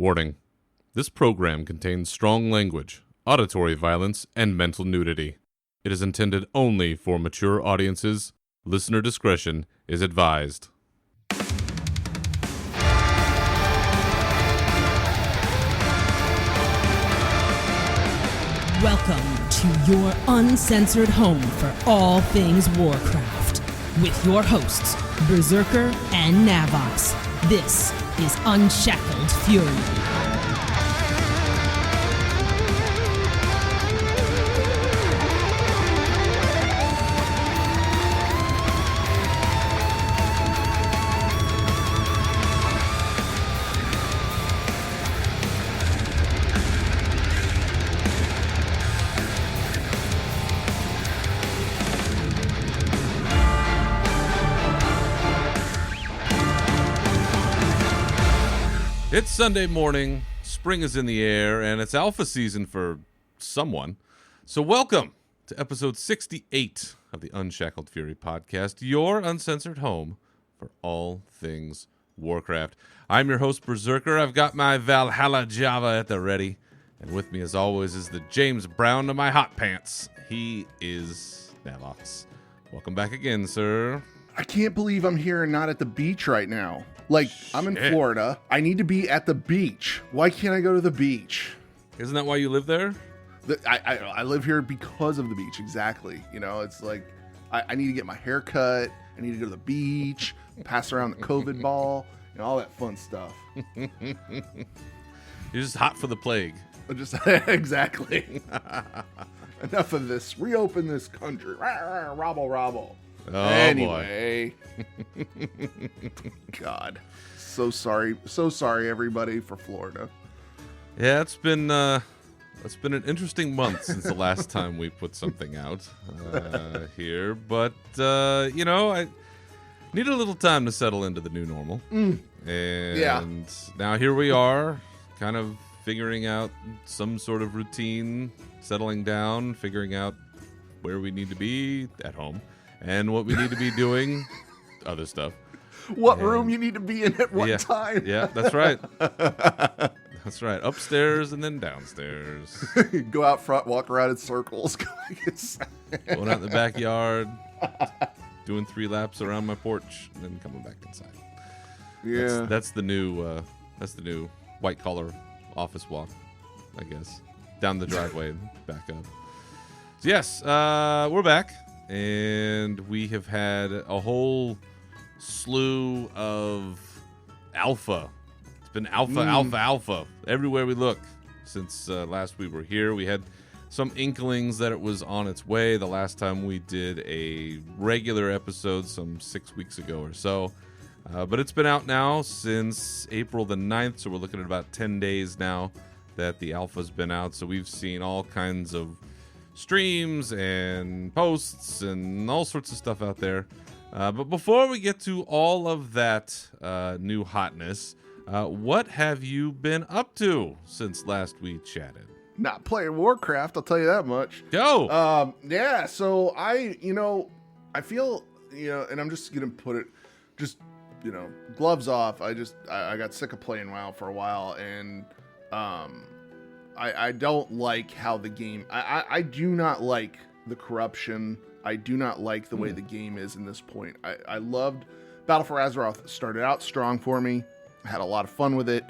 Warning. This program contains strong language, auditory violence, and mental nudity. It is intended only for mature audiences. Listener discretion is advised. Welcome to your uncensored home for all things Warcraft, with your hosts, Berserker and Navox. This is Unshackled Fury. It's Sunday morning, spring is in the air, and it's alpha season for someone. So welcome to episode 68 of the Unshackled Fury podcast, your uncensored home for all things Warcraft. I'm your host, Berserker. I've got my Valhalla Java at the ready, and with me as always is the James Brown to my hot pants. He is Navox. Welcome back again, sir. I can't believe I'm here and not at the beach right now. Like, I'm in Florida. I need to be at the beach. Why can't I go to the beach? Isn't that why you live there? I live here because of the beach, exactly. You know, it's like, I need to get my hair cut. I need to go to the beach, pass around the COVID ball, and all that fun stuff. You're just hot for the plague. Just exactly. Enough of this. Reopen this country. Robble, robble. Oh, anyway. God. So sorry everybody for Florida. Yeah, it's been an interesting month since the last time we put something out here, but you know, I need a little time to settle into the new normal. And now here we are, kind of figuring out some sort of routine, settling down, figuring out where we need to be at home and what we need to be doing, other stuff. What room you need to be in at what time. Yeah, that's right. That's right. Upstairs and then downstairs. Go out front, walk around in circles. Going out in the backyard, doing 3 laps around my porch, and then coming back inside. Yeah. That's the new white collar office walk, I guess. Down the driveway and back up. So yes, we're back. And we have had a whole slew of alpha. It's been alpha everywhere we look since last we were here. We had some inklings that it was on its way the last time we did a regular episode some 6 weeks ago or so. But it's been out now since April the 9th, so we're looking at about 10 days now that the alpha's been out. So we've seen all kinds of streams and posts and all sorts of stuff out there. But before we get to all of that new hotness, what have you been up to since last we chatted? Not playing Warcraft, I'll tell you that much. Go! Yeah, so I feel, and I'm just going to put it, gloves off. I got sick of playing WoW for a while, and I don't like how the game... I do not like the corruption. I do not like the way the game is in this point. I loved Battle for Azeroth. It started out strong for me. I had a lot of fun with it.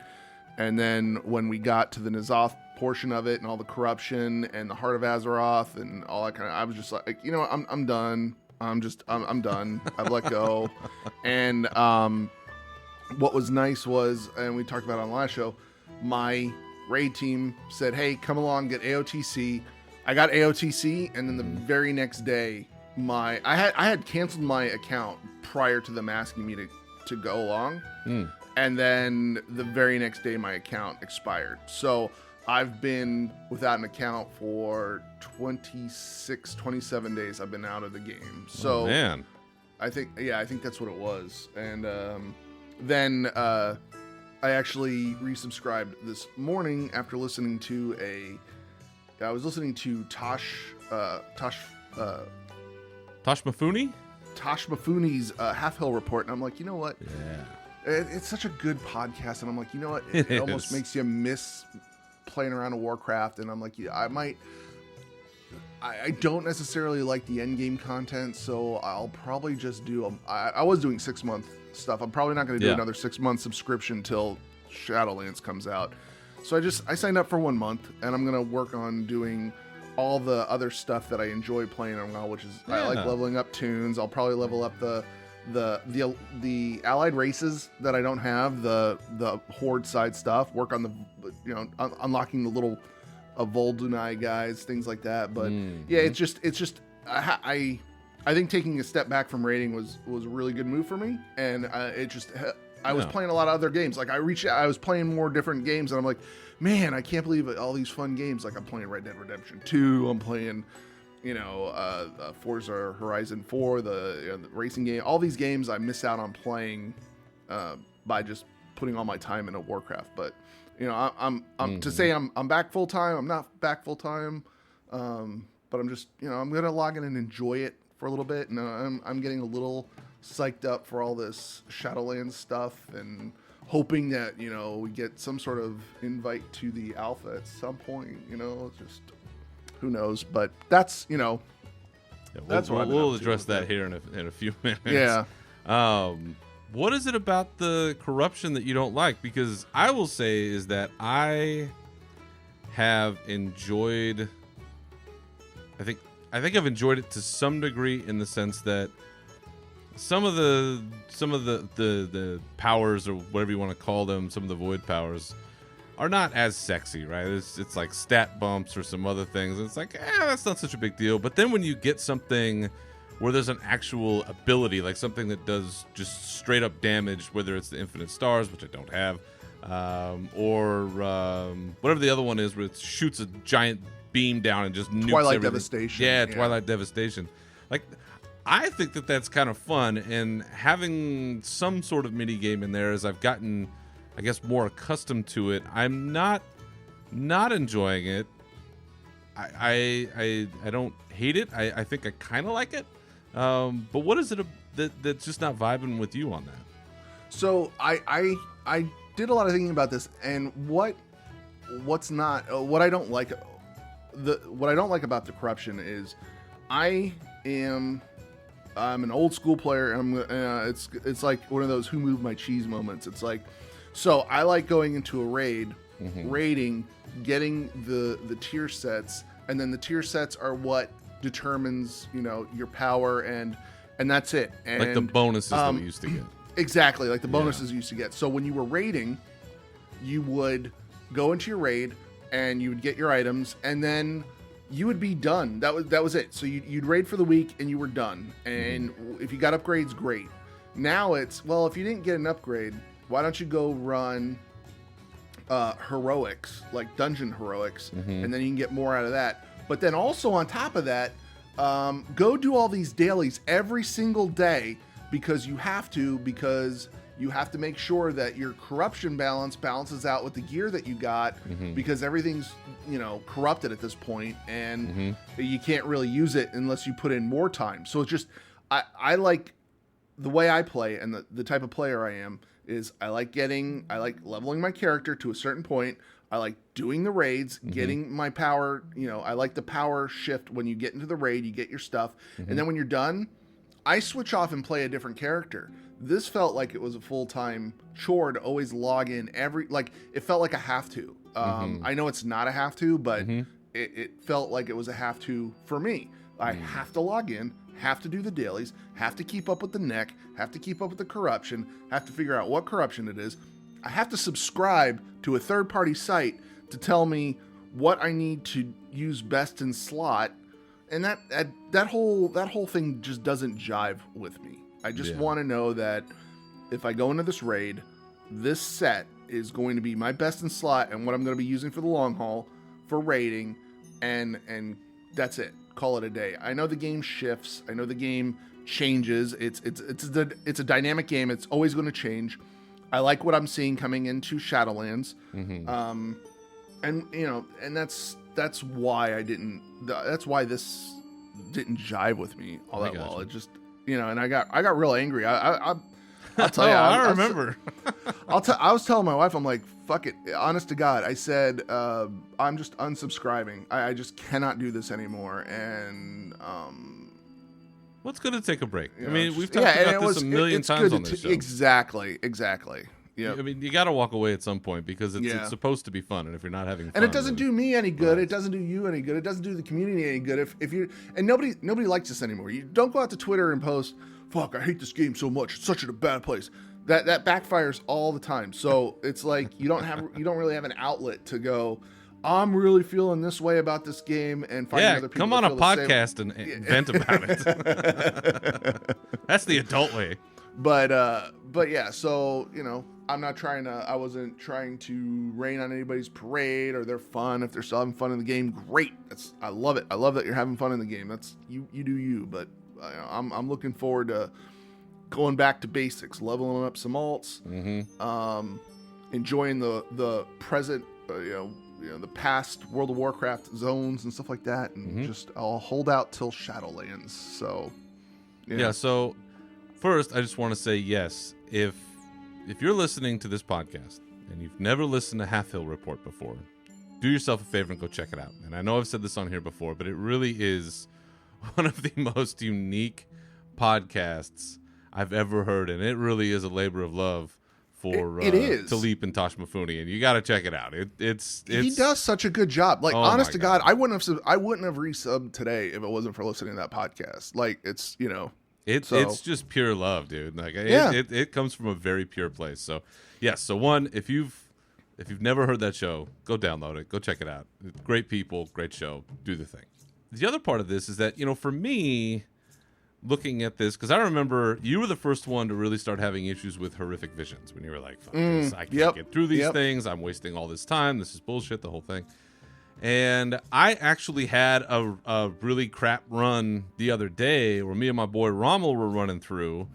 And then when we got to the N'Zoth portion of it and all the corruption and the Heart of Azeroth and all that kind of... I was just like, I'm done. I'm done. I've let go. And what was nice was, and we talked about it on the last show, my raid team said, hey, come along, get AOTC. I got AOTC, and then the very next day, I had canceled my account prior to them asking me to go along. And then the very next day, my account expired. So I've been without an account for 27 days. I've been out of the game. So man. I think that's what it was. And then I actually resubscribed this morning after listening to I was listening to Tosh Tosh Mifune? Tosh Mifune's Half Hill report, and I'm like, you know what? Yeah. It's such a good podcast, and I'm like, you know what? It almost is. makes you miss playing around with Warcraft, and I'm like, yeah, I might. I don't necessarily like the end game content, so I'll probably just do. I was doing 6-month stuff. I'm probably not going to do another 6-month subscription till Shadowlands comes out. So I signed up for 1 month, and I'm going to work on doing all the other stuff that I enjoy playing on WoW, which is I like leveling up tunes. I'll probably level up the allied races that I don't have, the horde side stuff. Work on the unlocking the little Voldunai guys, things like that. But yeah, it's just I think taking a step back from raiding was a really good move for me, and I was playing a lot of other games. Like I was playing more different games, and I'm like, man, I can't believe all these fun games. Like I'm playing Red Dead Redemption 2. I'm playing, Forza Horizon 4, the racing game. All these games I miss out on playing by just putting all my time into Warcraft. But I'm to say I'm back full time. I'm not back full time, but I'm just I'm gonna log in and enjoy it for a little bit, and I'm getting a little psyched up for all this Shadowlands stuff, and hoping that we get some sort of invite to the alpha at some point. Just who knows, but that's that's what we'll address that here in a few minutes. Yeah. What is it about the corruption that you don't like? Because I will say is that I have enjoyed. I think I've enjoyed it to some degree, in the sense that some of the powers, or whatever you want to call them, some of the void powers, are not as sexy, right? It's like stat bumps or some other things. And it's like, that's not such a big deal. But then when you get something where there's an actual ability, like something that does just straight up damage, whether it's the Infinite Stars, which I don't have, or whatever the other one is, where it shoots a giant beam down and just nukes Twilight everything. Devastation. Yeah, Twilight Devastation. Like, I think that's kind of fun, and having some sort of mini game in there, as I've gotten, I guess, more accustomed to it, I'm not enjoying it. I don't hate it. I think I kind of like it. But what is it that's just not vibing with you on that? So I did a lot of thinking about this, and what's not what I don't like. What I don't like about the corruption is I'm an old school player, and it's like one of those who moved my cheese moments. It's like, so I like going into a raid, raiding, getting the tier sets, and then the tier sets are what determines your power, and that's it. And like the bonuses that we used to get. Exactly, like the bonuses you used to get. So when you were raiding, you would go into your raid and you would get your items, and then you would be done. That was it. So you'd raid for the week and you were done. And if you got upgrades, great. Now it's, well, if you didn't get an upgrade, why don't you go run heroics, like dungeon heroics, and then you can get more out of that. But then also on top of that, go do all these dailies every single day, because you have to make sure that your corruption balance balances out with the gear that you got, because everything's corrupted at this point, and you can't really use it unless you put in more time. So it's just I like the way I play, and the type of player I am is I like leveling my character to a certain point. I like doing the raids, getting my power. I like the power shift when you get into the raid, you get your stuff, and then when you're done, I switch off and play a different character. This felt like it was a full-time chore to always log in it felt like a have to. I know it's not a have to, but it felt like it was a have to for me. I have to log in, have to do the dailies, have to keep up with the neck, have to keep up with the corruption, have to figure out what corruption it is. I have to subscribe to a third-party site to tell me what I need to use best in slot. And that whole thing just doesn't jive with me. I just want to know that if I go into this raid, this set is going to be my best in slot and what I'm going to be using for the long haul for raiding, and that's it. Call it a day. I know the game shifts. I know the game changes. It's a dynamic game. It's always going to change. I like what I'm seeing coming into Shadowlands, and that's why that's why this didn't jive with me all that well. It just, and I got real angry. I I'll tell you. I remember. I was telling my wife, I'm like, fuck it. Honest to God, I said, I'm just unsubscribing. I just cannot do this anymore. And Well, it's good to take a break. I know, mean, we've talked about this a million times on this show. Exactly. Yeah. I mean, you got to walk away at some point because it's Yeah. supposed to be fun, and if you're not having fun, And it doesn't then- do me any good. It doesn't do you any good. It doesn't do the community any good. If you and nobody likes this anymore. You don't go out to Twitter and post, "Fuck, I hate this game so much. It's such a bad place." That backfires all the time. So it's like you don't really have an outlet to go, "I'm really feeling this way about this game," and find other people. Come on that a feel the same. podcast and vent about it. That's the adult way. But yeah, so I wasn't trying to rain on anybody's parade or their fun. If they're still having fun in the game, great. I love it. I love that you're having fun in the game. That's you do you. But I'm looking forward to going back to basics, leveling up some alts, enjoying the present, the past World of Warcraft zones and stuff like that, and just I'll hold out till Shadowlands. So Yeah. So first, I just want to say yes. If you're listening to this podcast and you've never listened to Half Hill Report before, do yourself a favor and go check it out. And I know I've said this on here before, but it really is one of the most unique podcasts I've ever heard, and it really is a labor of love for It is. Talib and Tosh Mifune, and you got to check it out. It's he does such a good job. Like, Oh honest my to God, I wouldn't have resubbed today if it wasn't for listening to that podcast. Like, it's It's just pure love, dude. Like Yeah. it comes from a very pure place. So yes, so one, if you've never heard that show, go download it, go check it out. Great people, great show, do the thing. The other part of this is that, for me, looking at this, because I remember you were the first one to really start having issues with horrific visions when you were like, fuck this, I can't get through these things, I'm wasting all this time, this is bullshit, the whole thing. And I actually had a really crap run the other day where me and my boy Rommel were running through,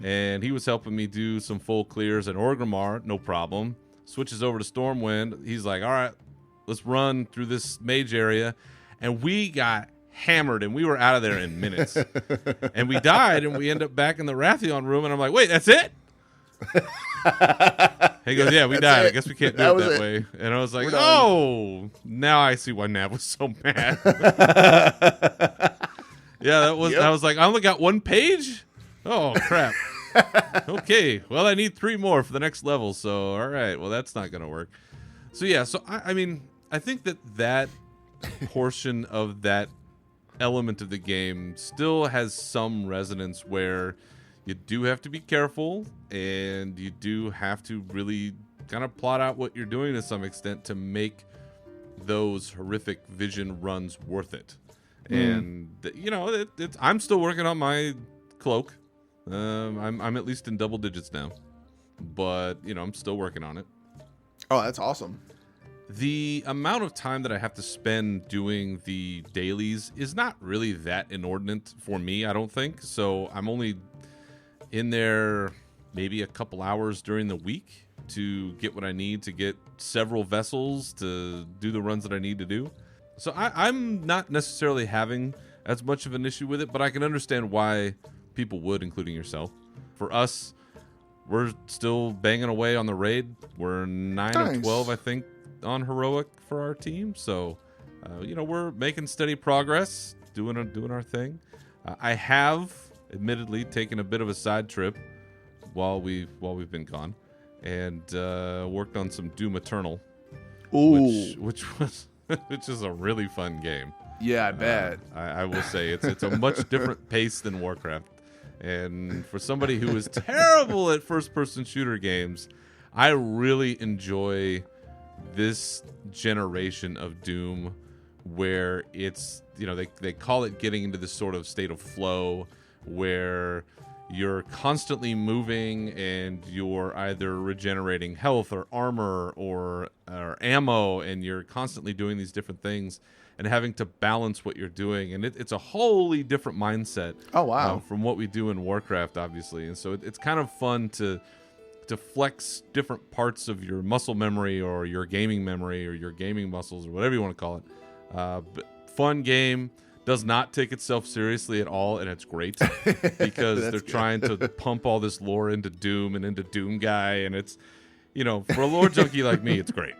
and he was helping me do some full clears at Orgrimmar, no problem. Switches over to Stormwind. He's like, all right, let's run through this mage area. And we got hammered, and we were out of there in minutes. And we died, and we end up back in the Wrathion room, and I'm like, wait, that's it? He goes, yeah, we died. I guess we can't do it that way. And I was like, oh, now I see why Nav was so mad. Yeah, that was. I was like, I only got one page? Oh, crap. Okay, well, I need 3 more for the next level, so all right, well, that's not going to work. So, yeah, so, I mean, I think that portion of that element of the game still has some resonance where you do have to be careful, and you do have to really kind of plot out what you're doing to some extent to make those horrific vision runs worth it. And I'm still working on my cloak. I'm at least in double digits now, but I'm still working on it. Oh, that's awesome. The amount of time that I have to spend doing the dailies is not really that inordinate for me, I don't think. So I'm only in there maybe a couple hours during the week to get what I need to get several vessels to do the runs that I need to do. So I'm not necessarily having as much of an issue with it, but I can understand why people would, including yourself. For us, we're still banging away on the raid. We're 9 of 12, I think, on heroic for our team. So, we're making steady progress, doing our thing. I have, admittedly, taken a bit of a side trip while we've been gone, and worked on some Doom Eternal, which is a really fun game. Yeah, I bet. I will say it's a much different pace than Warcraft. And for somebody who is terrible at first-person shooter games, I really enjoy this generation of Doom where it's, they call it getting into this sort of state of flow where you're constantly moving and you're either regenerating health or armor or ammo, and you're constantly doing these different things and having to balance what you're doing. And it's a wholly different mindset. Oh, wow. From what we do in Warcraft, obviously. And so it's kind of fun to flex different parts of your muscle memory or your gaming memory or your gaming muscles or whatever you want to call it. But fun game, does not take itself seriously at all, and it's great because they're trying to pump all this lore into Doom and into Doom Guy, and it's, for a lore junkie like me, it's great.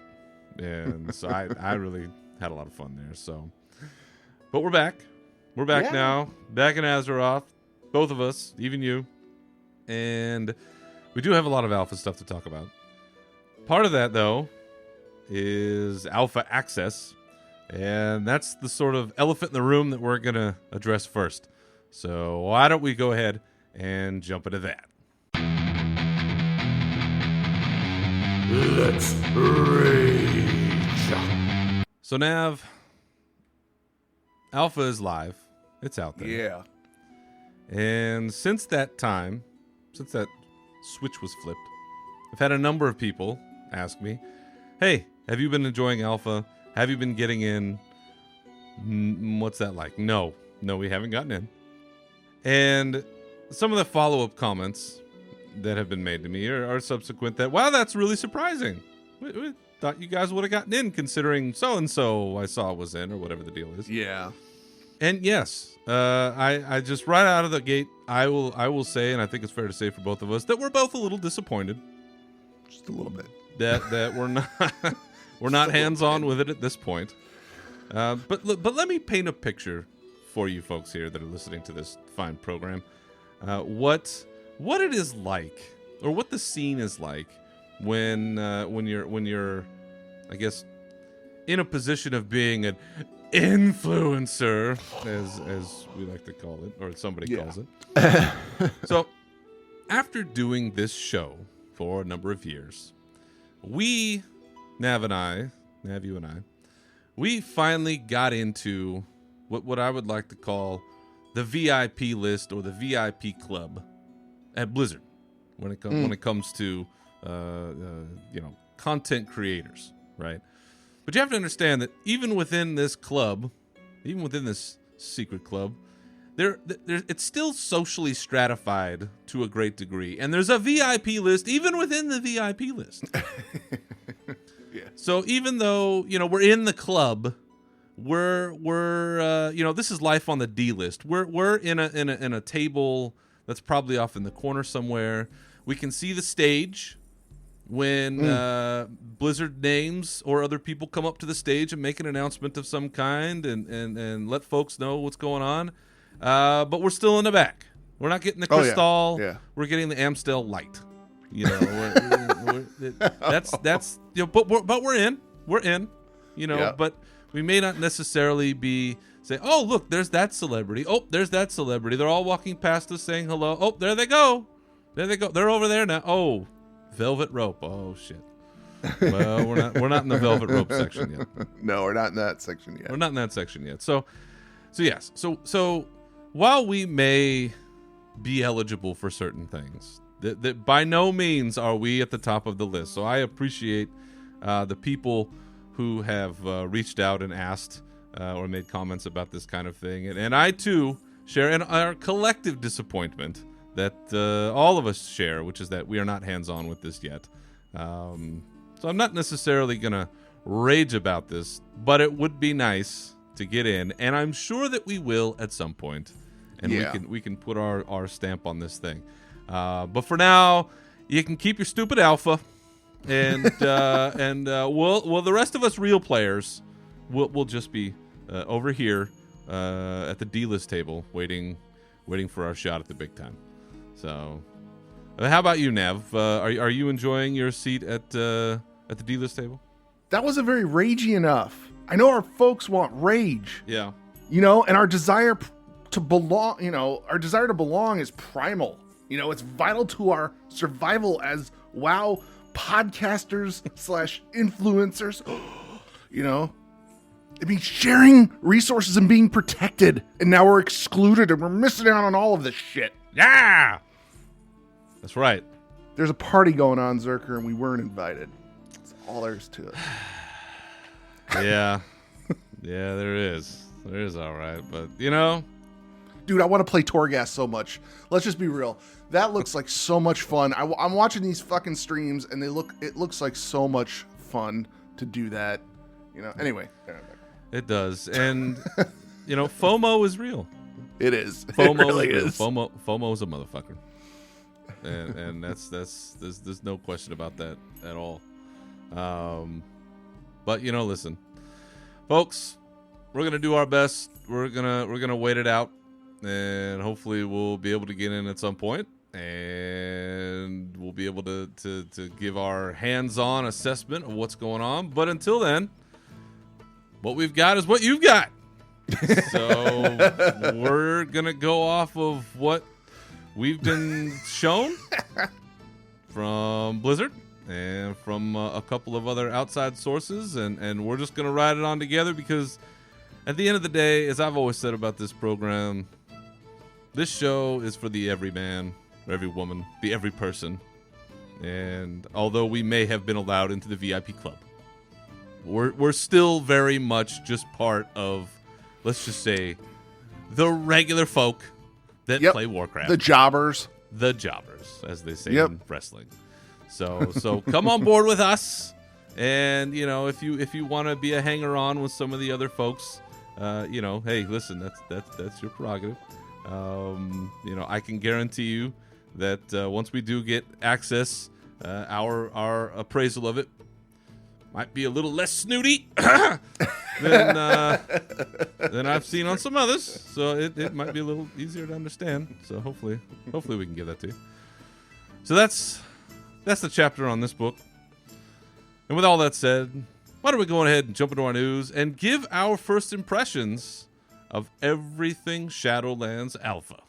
And so I really had a lot of fun there. So, but we're back. We're back now. Back in Azeroth. Both of us, even you. And we do have a lot of alpha stuff to talk about. Part of that, though, is alpha access. And that's the sort of elephant in the room that we're going to address first. So why don't we go ahead and jump into that? Let's rage. So Nav, alpha is live. It's out there. Yeah. And since that time, since that switch was flipped, I've had a number of people ask me, hey, have you been enjoying alpha? Have you been getting in? What's that like? No, we haven't gotten in. And some of the follow-up comments that have been made to me are subsequent that, wow, that's really surprising. We thought you guys would have gotten in considering so-and-so I saw was in, or whatever the deal is. Yeah. And yes, I just right out of the gate, I will say, and I think it's fair to say for both of us, that we're both a little disappointed. Just a little bit. That we're not hands-on with it at this point. But let me paint a picture for you folks here that are listening to this fine program. What it is like, or what the scene is like when you're, I guess, in a position of being an influencer, as we like to call it, or somebody calls it. So, after doing this show for a number of years, we, Nav, you and I, we finally got into what I would like to call the VIP list or the VIP club at Blizzard when it comes to content creators, right? But you have to understand that even within this club, even within this secret club, it's still socially stratified to a great degree, and there's a VIP list even within the VIP list. Yeah. So even though we're in the club, we're this is life on the D list. We're in a table that's probably off in the corner somewhere. We can see the stage when Blizzard names or other people come up to the stage and make an announcement of some kind and let folks know what's going on. But we're still in the back. We're not getting the Crystal. Yeah. We're getting the Amstel Light. That's but we're in. But we may not necessarily be say, oh, look, there's that celebrity. Oh, there's that celebrity. They're all walking past us saying hello. Oh, there they go. They're over there now. Oh, velvet rope. Oh shit. Well, we're not in the velvet rope section yet. No, we're not in that section yet. We're not in that section yet. So yes. So while we may be eligible for certain things, that by no means are we at the top of the list. So I appreciate the people who have reached out and asked or made comments about this kind of thing. And I, too, share in our collective disappointment that all of us share, which is that we are not hands-on with this yet. So I'm not necessarily going to rage about this, but it would be nice to get in, and I'm sure that we will at some point, and we can put our stamp on this thing. But for now, you can keep your stupid alpha, and we'll the rest of us real players, we'll just be over here at the D-list table, waiting for our shot at the big time. So, how about you, Nav? Are you enjoying your seat at the D-list table? That wasn't very ragey enough. I know our folks want rage. Yeah. And our desire to belong, is primal. It's vital to our survival as WoW podcasters / influencers. It means sharing resources and being protected. And now we're excluded and we're missing out on all of this shit. Yeah! That's right. There's a party going on, Zerker, and we weren't invited. That's all there is to it. Yeah. Yeah, there is. There is, all right. But, Dude, I want to play Torghast so much. Let's just be real. That looks like so much fun. I'm watching these fucking streams, and it looks like so much fun to do that. Anyway. It does. And FOMO is real. It is. FOMO It really is real. is. FOMO is a motherfucker, and there's no question about that at all. But listen, folks, we're gonna do our best. We're gonna wait it out, and hopefully we'll be able to get in at some point, and we'll be able to give our hands-on assessment of what's going on. But until then, what we've got is what you've got. So we're gonna go off of what we've been shown from Blizzard and from a couple of other outside sources, and we're just gonna ride it on together, because at the end of the day, as I've always said about this program, this show is for the everyman, every woman, the every person. And although we may have been allowed into the VIP club, we're still very much just part of, let's just say, the regular folk that play Warcraft. The jobbers. The jobbers, as they say Yep. in wrestling. So come on board with us. And, if you want to be a hanger-on with some of the other folks, hey, listen, that's your prerogative. I can guarantee you that once we do get access, our appraisal of it might be a little less snooty than I've seen on some others. So it might be a little easier to understand. So hopefully we can give that to you. So that's the chapter on this book. And with all that said, why don't we go ahead and jump into our news and give our first impressions of everything Shadowlands Alpha.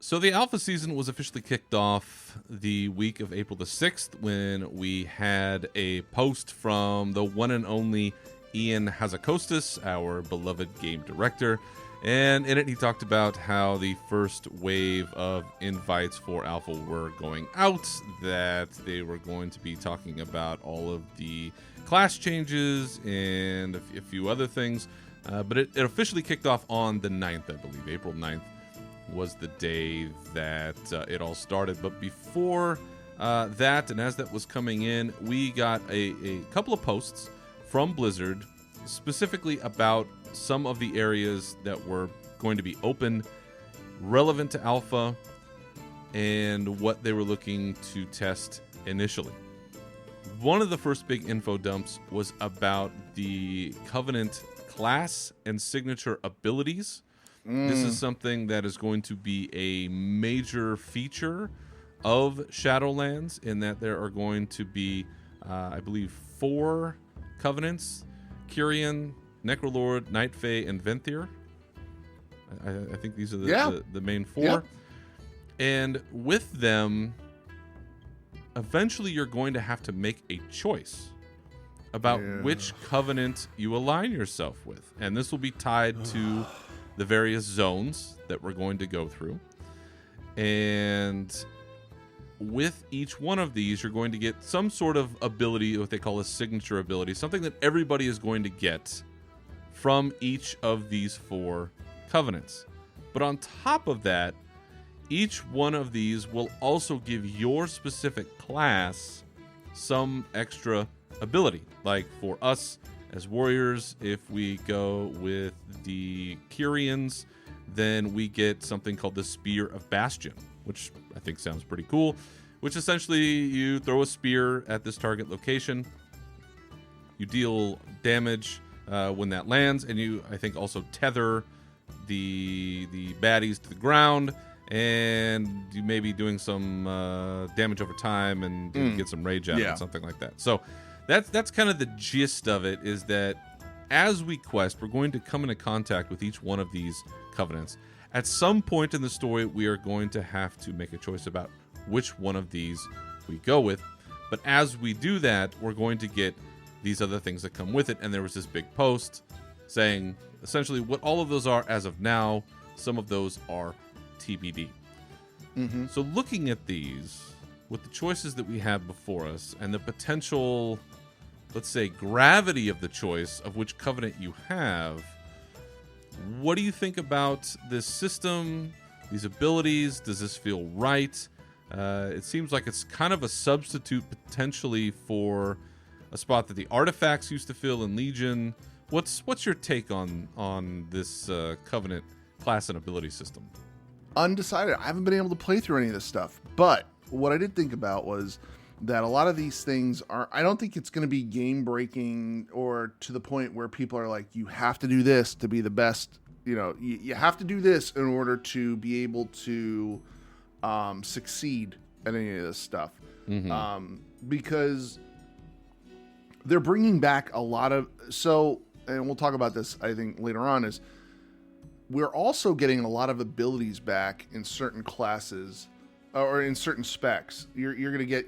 So the Alpha season was officially kicked off the week of April the 6th, when we had a post from the one and only Ian Hazakostas, our beloved game director. And in it, he talked about how the first wave of invites for Alpha were going out, that they were going to be talking about all of the class changes and a few other things. But it officially kicked off on the 9th, I believe. April 9th was the day that it all started. But before that, and as that was coming in, we got a couple of posts from Blizzard specifically about some of the areas that were going to be open, relevant to Alpha, and what they were looking to test initially. One of the first big info dumps was about the Covenant class and signature abilities. This is something that is going to be a major feature of Shadowlands, in that there are going to be, I believe, 4 Covenants: Kyrian, Necrolord, Night Fae, and Venthyr. I think these are the main 4. Yep. And with them, eventually you're going to have to make a choice about which Covenant you align yourself with. And this will be tied to the various zones that we're going to go through. And with each one of these, you're going to get some sort of ability, what they call a signature ability, something that everybody is going to get from each of these 4 Covenants. But on top of that, each one of these will also give your specific class some extra ability. Like for us as warriors, if we go with the Kyrians, then we get something called the Spear of Bastion, which I think sounds pretty cool, which essentially you throw a spear at this target location, you deal damage when that lands, and you, I think, also tether the baddies to the ground, and you may be doing some damage over time and get some rage out of it, something like that. So that's kind of the gist of it, is that as we quest, we're going to come into contact with each one of these Covenants. At some point in the story, we are going to have to make a choice about which one of these we go with. But as we do that, we're going to get these other things that come with it. And there was this big post saying essentially what all of those are as of now. Some of those are TBD. Mm-hmm. So looking at these, with the choices that we have before us and the potential, let's say, gravity of the choice of which Covenant you have, what do you think about this system, these abilities? Does this feel right? It seems like it's kind of a substitute potentially for a spot that the artifacts used to fill in Legion. What's your take on this Covenant class and ability system? Undecided. I haven't been able to play through any of this stuff, but what I did think about was that a lot of these things are, I don't think it's going to be game breaking or to the point where people are like, you have to do this to be the best. You know, you have to do this in order to be able to succeed at any of this stuff. Because they're bringing back a lot of, and we'll talk about this, I think, later on, is we're also getting a lot of abilities back in certain classes or in certain specs. You're going to get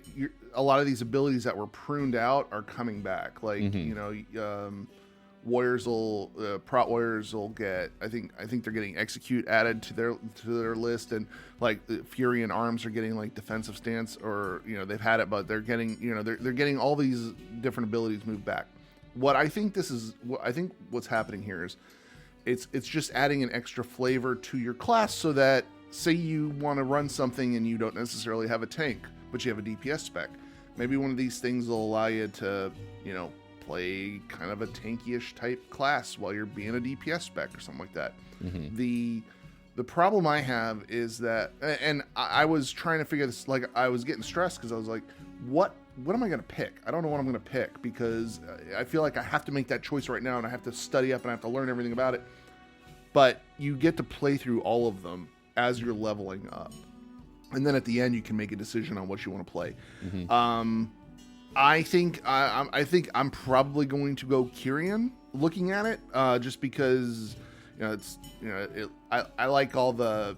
a lot of these abilities that were pruned out are coming back. Like, you know, warriors will, prot warriors will get, I think they're getting execute added to their list, and like Fury and Arms are getting like defensive stance, or, you know, they've had it, but they're getting, you know, they're getting all these different abilities moved back. What's happening here is it's just adding an extra flavor to your class, so that say you want to run something and you don't necessarily have a tank, but you have a DPS spec. Maybe one of these things will allow you to, you know, play kind of a tanky-ish type class while you're being a DPS spec or something like that. The problem I have is that, and I was trying to figure this, like I was getting stressed because I was like, what am I going to pick? I don't know what I'm going to pick, because I feel like I have to make that choice right now, and I have to study up and I have to learn everything about it. But you get to play through all of them as you're leveling up, and then at the end you can make a decision on what you want to play. I think I'm probably going to go Kyrian, looking at it, just because, you know, it's, you know, I like all the,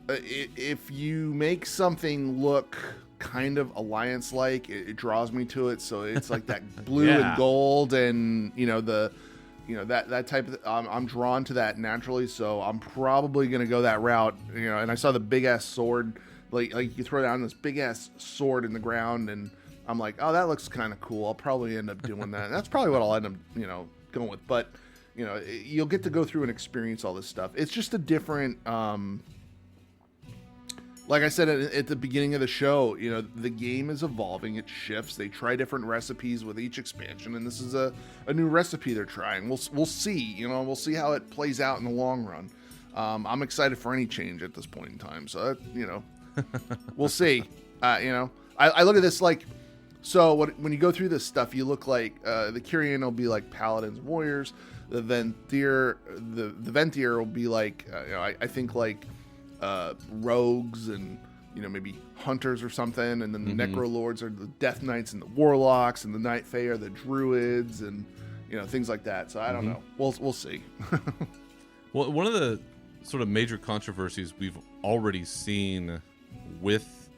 if you make something look kind of Alliance like, it draws me to it. So it's like that blue and gold, and, you know, that type of, I'm drawn to that naturally, so I'm probably gonna go that route, you know. And I saw the big ass sword, like you throw down this big ass sword in the ground, and I'm like, oh, that looks kind of cool. I'll probably end up doing that. And that's probably what I'll end up, you know, going with. But, you know, you'll get to go through and experience all this stuff. It's just a different, like I said at the beginning of the show, you know, the game is evolving. It shifts. They try different recipes with each expansion, and this is a new recipe they're trying. We'll see. You know, we'll see how it plays out in the long run. I'm excited for any change at this point in time. So, you know, we'll see. You know, I look at this like, so when you go through this stuff, you look like the Kyrian will be like paladins, warriors. The Ventier will be like, you know, I think like rogues and, you know, maybe hunters or something, and then the Necrolords are the Death Knights and the Warlocks, and the Night Fae are the Druids, and, you know, things like that. So I don't know. We'll see. Well, one of the sort of major controversies we've already seen with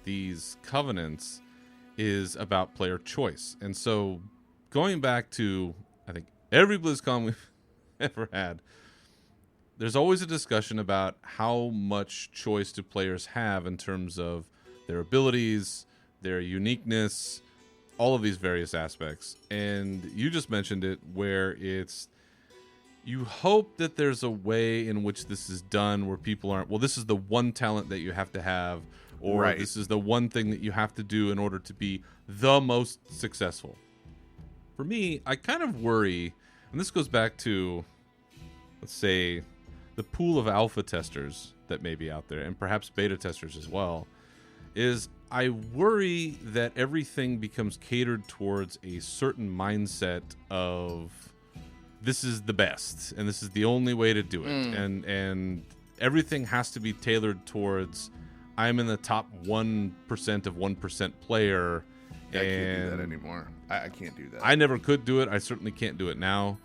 these covenants is about player choice. And so going back to, I think, every BlizzCon we've ever had, there's always a discussion about how much choice do players have in terms of their abilities, their uniqueness, all of these various aspects. And you just mentioned it, where it's, you hope that there's a way in which this is done where people aren't, well, this is the one talent that you have to have, or this is the one thing that you have to do in order to be the most successful. For me, I kind of worry, and this goes back to, let's say, the pool of alpha testers that may be out there, and perhaps beta testers as well, is I worry that everything becomes catered towards a certain mindset of, this is the best, and this is the only way to do it. And everything has to be tailored towards, I'm in the top 1% of 1% player. Yeah, I can't do that anymore. I can't do that. I never could do it. I certainly can't do it now.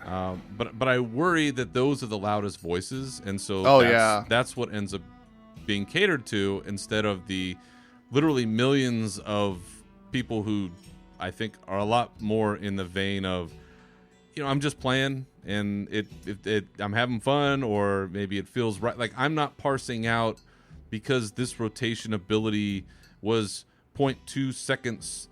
But I worry that those are the loudest voices, and so that's what ends up being catered to, instead of the literally millions of people who I think are a lot more in the vein of, you know, I'm just playing and I'm having fun, or maybe it feels right. Like, I'm not parsing out because this rotation ability was 0.2 seconds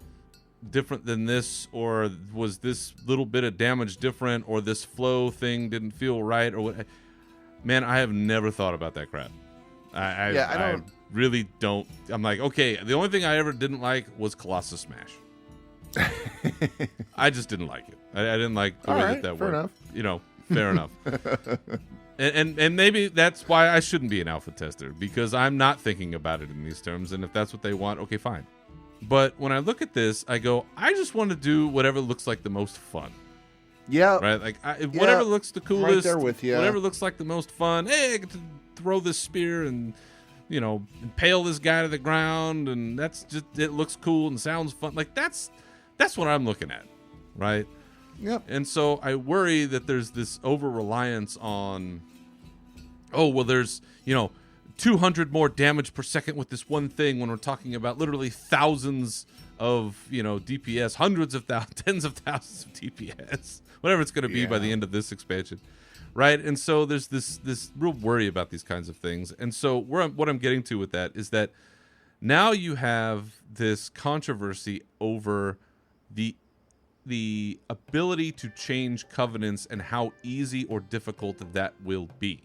different than this, or was this little bit of damage different, or this flow thing didn't feel right, or what. Man, I have never thought about that crap. really don't. I'm like, okay, the only thing I ever didn't like was Colossus Smash. I just didn't like it. I didn't like the way that fair worked. enough. Fair enough. And maybe that's why I shouldn't be an alpha tester, because I'm not thinking about it in these terms. And if that's what they want, okay, fine. But when I look at this, I go, I just want to do whatever looks like the most fun. Yeah. Right? Like, whatever looks the coolest. Right there with you. Whatever looks like the most fun. Hey, I get to throw this spear and, impale this guy to the ground. And that's just, it looks cool and sounds fun. Like, that's what I'm looking at. Right? Yep. And so I worry that there's this over-reliance on, there's, 200 more damage per second with this one thing, when we're talking about literally thousands of, DPS, hundreds of thousands, tens of thousands of DPS, whatever it's going to be by the end of this expansion. Right? And so there's this real worry about these kinds of things. And so what I'm getting to with that is that now you have this controversy over the ability to change covenants and how easy or difficult that will be.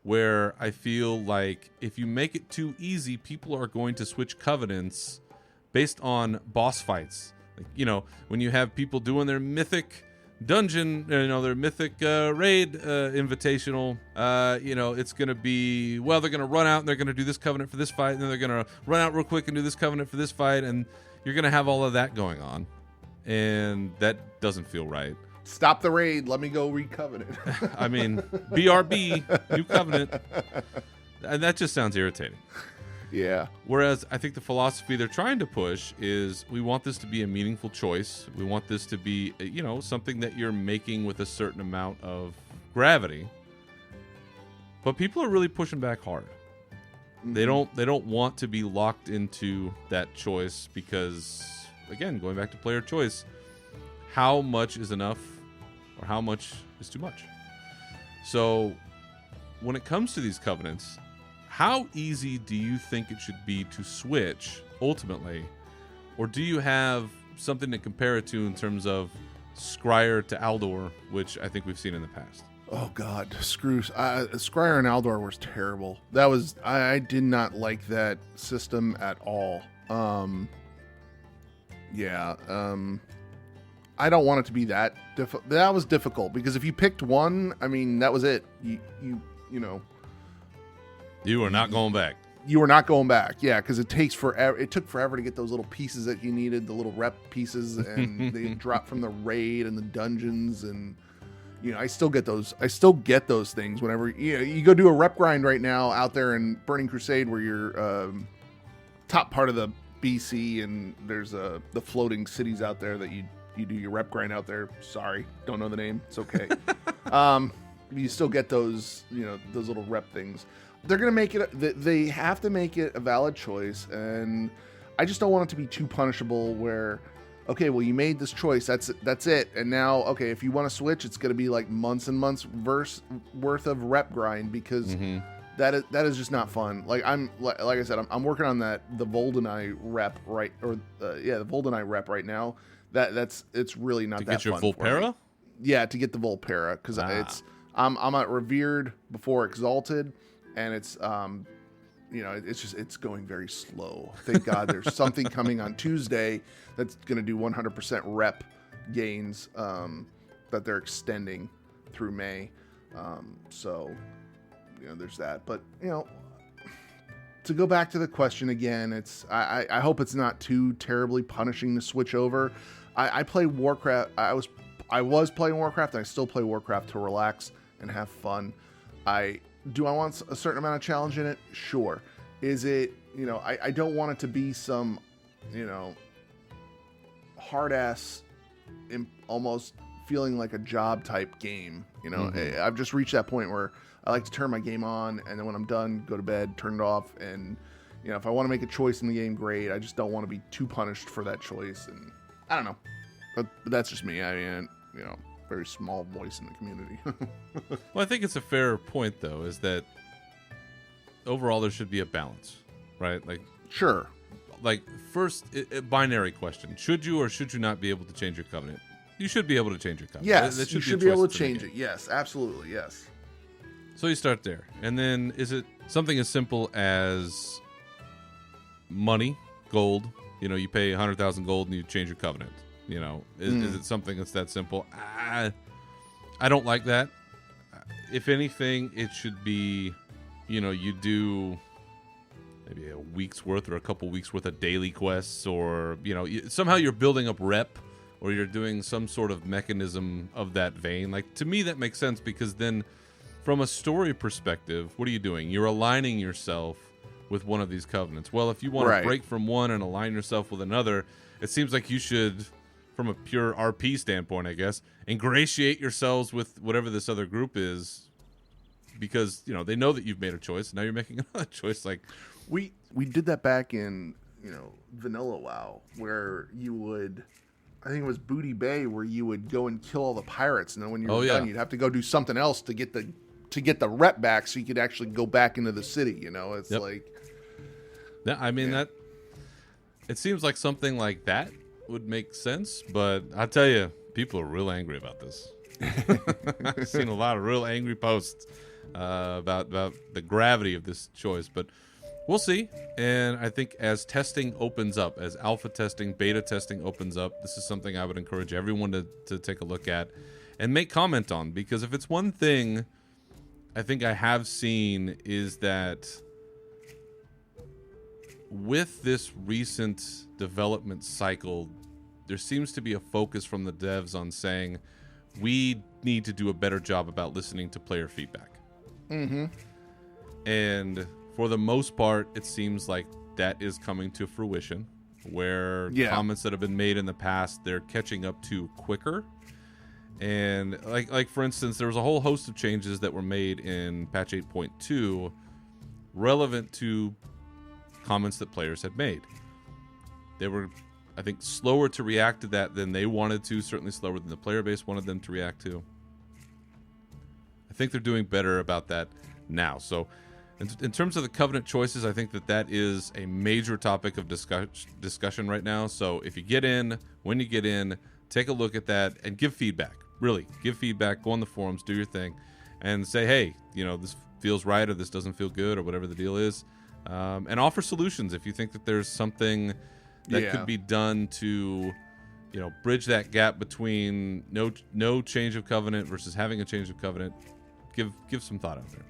Where I feel like if you make it too easy, people are going to switch covenants based on boss fights. Like, when you have people doing their mythic dungeon, their mythic raid invitational, it's going to be, they're going to run out and they're going to do this covenant for this fight, and then they're going to run out real quick and do this covenant for this fight, and you're going to have all of that going on. And that doesn't feel right. Stop the raid. Let me go read Covenant. I mean, BRB, New Covenant. And that just sounds irritating. Yeah. Whereas I think the philosophy they're trying to push is we want this to be a meaningful choice. We want this to be, something that you're making with a certain amount of gravity. But people are really pushing back hard. Mm-hmm. They don't want to be locked into that choice because, again, going back to player choice, how much is enough or how much is too much? So when it comes to these covenants, how easy do you think it should be to switch ultimately? Or do you have something to compare it to in terms of Scryer to Aldor, which I think we've seen in the past? Oh God, Scryer and Aldor was terrible. I did not like that system at all. I don't want it to be that difficult. That was difficult because if you picked one, I mean, that was it. You are not going back. You were not going back. Yeah, because it takes forever. It took forever to get those little pieces that you needed, the little rep pieces, and they drop from the raid and the dungeons, and I still get those. I still get those things whenever you go do a rep grind right now out there in Burning Crusade, where you're top part of the BC, and there's the floating cities out there that you do your rep grind out there. Sorry, don't know the name. It's okay. You still get those, those little rep things. They're going to make it, they have to make it a valid choice. And I just don't want it to be too punishable where, okay, well, you made this choice. That's it. And now, okay, if you want to switch, it's going to be like months and months worth of rep grind because that is just not fun. Like I said, I'm working on the Voldenai rep right, or the Voldenai rep right now. It's really not that fun. To get your Volpera? Yeah, to get the Volpera because I'm at Revered before Exalted, and it's it's going very slow. Thank God there's something coming on Tuesday that's going to do 100% rep gains that they're extending through May. So there's that. But to go back to the question again, I hope it's not too terribly punishing to switch over. I play Warcraft. I was playing Warcraft, and I still play Warcraft to relax and have fun. Do I want a certain amount of challenge in it? Sure. Is it, I don't want it to be some, hard ass, almost feeling like a job type game. I've just reached that point where I like to turn my game on, and then when I'm done, go to bed, turn it off, and if I want to make a choice in the game, great. I just don't want to be too punished for that choice, and I don't know. But that's just me. I mean, very small voice in the community. Well, I think it's a fair point, though, is that overall there should be a balance, right? Like, sure. Like, first, a binary question: should you or should you not be able to change your covenant? You should be able to change your covenant. Yes, you should be able to change it. Yes, absolutely, yes. So you start there, and then is it something as simple as money, gold. You know, you pay 100,000 gold and you change your covenant. You know, is it something that's that simple? I don't like that. If anything, it should be, you know, you do maybe a week's worth or a couple weeks worth of daily quests, or, you know, somehow you're building up rep, or you're doing some sort of mechanism of that vein. Like, to me, that makes sense, because then from a story perspective, what are you doing? You're aligning yourself with one of these covenants. Well, if you want to break from one and align yourself with another, it seems like you should, from a pure RP standpoint, I guess, ingratiate yourselves with whatever this other group is, because, you know, they know that you've made a choice. Now you're making another choice. Like, we did that back in, you know, vanilla WoW, where you would, I think it was Booty Bay, where you would go and kill all the pirates, and then when you were done, you'd have to go do something else to get the rep back, so you could actually go back into the city. You know, it's like, yeah, I mean, that it seems like something like that would make sense, but I tell you, people are real angry about this. I've seen a lot of real angry posts about the gravity of this choice, but we'll see. And I think as testing opens up, as alpha testing, beta testing opens up, this is something I would encourage everyone to take a look at and make comment on, because if it's one thing I think I have seen, is that with this recent development cycle, there seems to be a focus from the devs on saying we need to do a better job about listening to player feedback. Mm-hmm. And for the most part, it seems like that is coming to fruition, where comments that have been made in the past, they're catching up to quicker. And like for instance, there was a whole host of changes that were made in patch 8.2 relevant to comments that players had made. They were, I think, slower to react to that than they wanted to, certainly slower than the player base wanted them to react to. I think they're doing better about that now. So in terms of the covenant choices, I think that is a major topic of discussion right now. So if you get in, when you get in, take a look at that and give feedback. Really, give feedback, go on the forums, do your thing, and say, hey, you know, this feels right, or this doesn't feel good, or whatever the deal is. And offer solutions if you think that there's something that could be done to, you know, bridge that gap between no change of covenant versus having a change of covenant. Give some thought out there.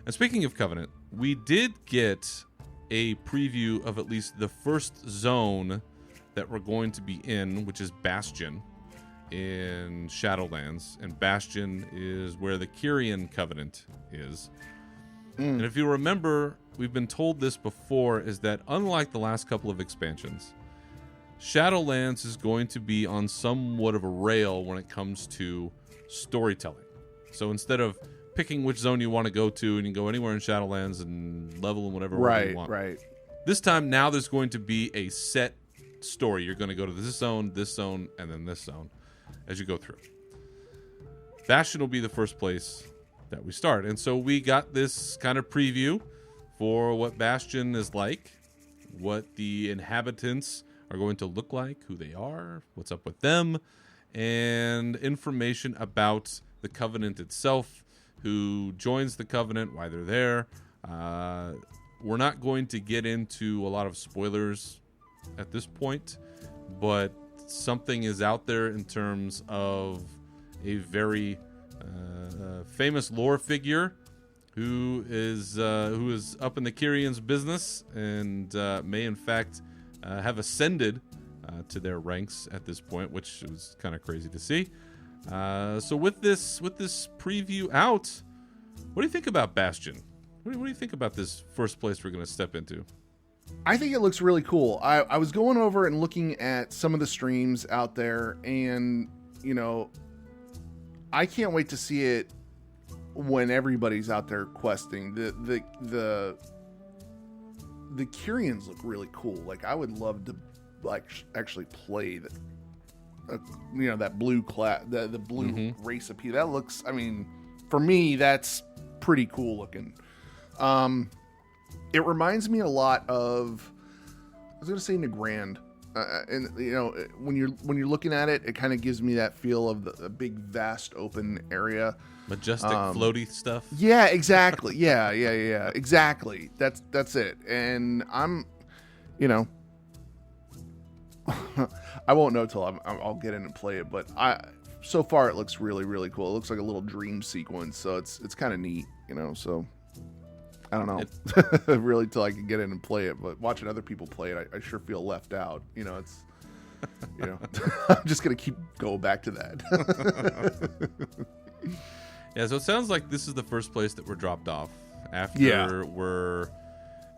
And speaking of covenant, we did get a preview of at least the first zone that we're going to be in, which is Bastion in Shadowlands. And Bastion is where the Kyrian Covenant is. And if you remember, we've been told this before, is that unlike the last couple of expansions, Shadowlands is going to be on somewhat of a rail when it comes to storytelling. So instead of picking which zone you want to go to, and you can go anywhere in Shadowlands and level in whatever way you want. Right. This time, now there's going to be a set story. You're going to go to this zone, and then this zone as you go through. Bastion will be the first place that we start. And so we got this kind of preview for what Bastion is like, what the inhabitants are going to look like, who they are, what's up with them, and information about the Covenant itself, who joins the Covenant, why they're there. We're not going to get into a lot of spoilers at this point, but something is out there in terms of a very famous lore figure who is up in the Kyrians' business and may in fact have ascended to their ranks at this point, which was kind of crazy to see. So with this preview out, what do you think about Bastion? What do you think about this first place we're going to step into? I think it looks really cool. I was going over and looking at some of the streams out there, and, you know, I can't wait to see it when everybody's out there questing. The Kyrians look really cool. Like, I would love to actually play that blue the blue race of people. That looks, I mean, for me, that's pretty cool looking. It reminds me a lot of, I was going to say Nagrand. And, you know, when you're looking at it, it kind of gives me that feel of the big, vast, open area. Majestic, floaty stuff. Yeah, exactly. Yeah, exactly. That's it. And you know, I won't know till I'll get in and play it. But so far it looks really, really cool. It looks like a little dream sequence, so it's kind of neat, you know. So I don't know, really till I can get in and play it. But watching other people play it, I sure feel left out. You know, it's, you know, I'm just gonna keep going back to that. Yeah, so it sounds like this is the first place that we're dropped off after it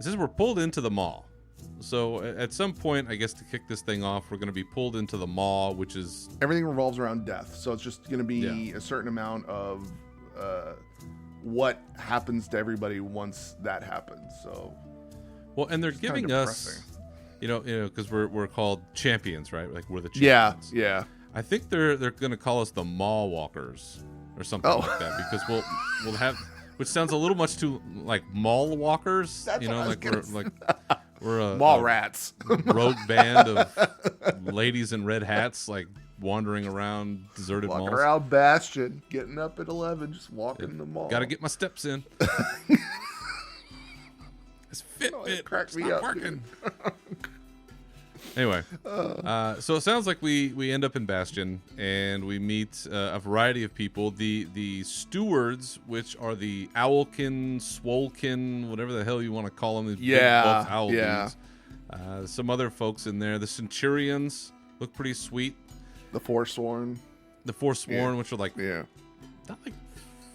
says we're pulled into the mall. So at some point, I guess to kick this thing off, we're going to be pulled into the mall, which is... Everything revolves around death. So it's just going to be a certain amount of what happens to everybody once that happens. So, well, and they're giving us, you know, because we're called champions, right? Like we're the champions. Yeah. I think they're going to call us the mall walkers or something like that, because we'll have, which sounds a little much too like mall walkers. That's, you know, like we're a mall rats, rogue band of ladies in red hats, like wandering around deserted malls. Walking around Bastion, getting up at 11, just walking the mall. Got to get my steps in. This Fitbit cracked me not up, working. Anyway, so it sounds like we end up in Bastion and we meet a variety of people. The stewards, which are the Owlkin, Swolkin, whatever the hell you want to call them. These big buff owl dudes. Some other folks in there. The Centurions look pretty sweet. The Forsworn. Which are like not like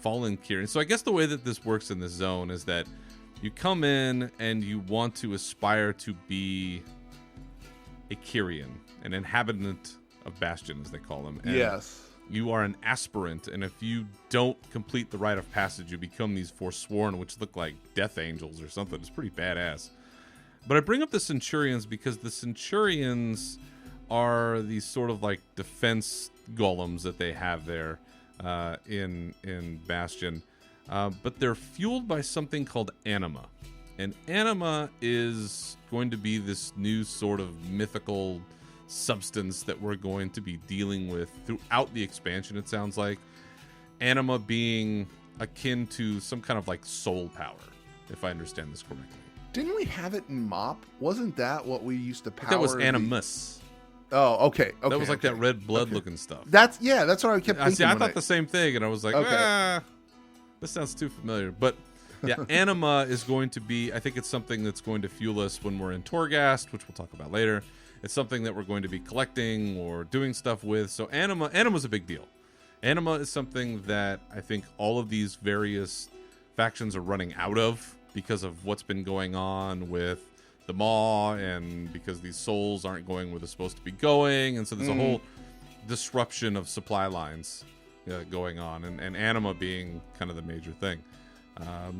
fallen Kyrian. So I guess the way that this works in this zone is that you come in and you want to aspire to be a Kyrian, an inhabitant of Bastion, as they call them. And you are an aspirant, and if you don't complete the rite of passage, you become these Forsworn, which look like death angels or something. It's pretty badass. But I bring up the Centurions because the Centurions are these sort of like defense golems that they have there in Bastion. But they're fueled by something called anima. And anima is going to be this new sort of mythical substance that we're going to be dealing with throughout the expansion, it sounds like. Anima being akin to some kind of like soul power, if I understand this correctly. Didn't we have it in MoP? Wasn't that what we used to power? That was animus. Oh, okay. That was like that red blood looking stuff. That's what I kept thinking. See, I thought the same thing, and I was like, this sounds too familiar. But yeah, anima is going to be, I think it's something that's going to fuel us when we're in Torghast, which we'll talk about later. It's something that we're going to be collecting or doing stuff with. So anima's a big deal. Anima is something that I think all of these various factions are running out of because of what's been going on with the Maw, and because these souls aren't going where they're supposed to be going. And so there's a whole disruption of supply lines going on, and anima being kind of the major thing.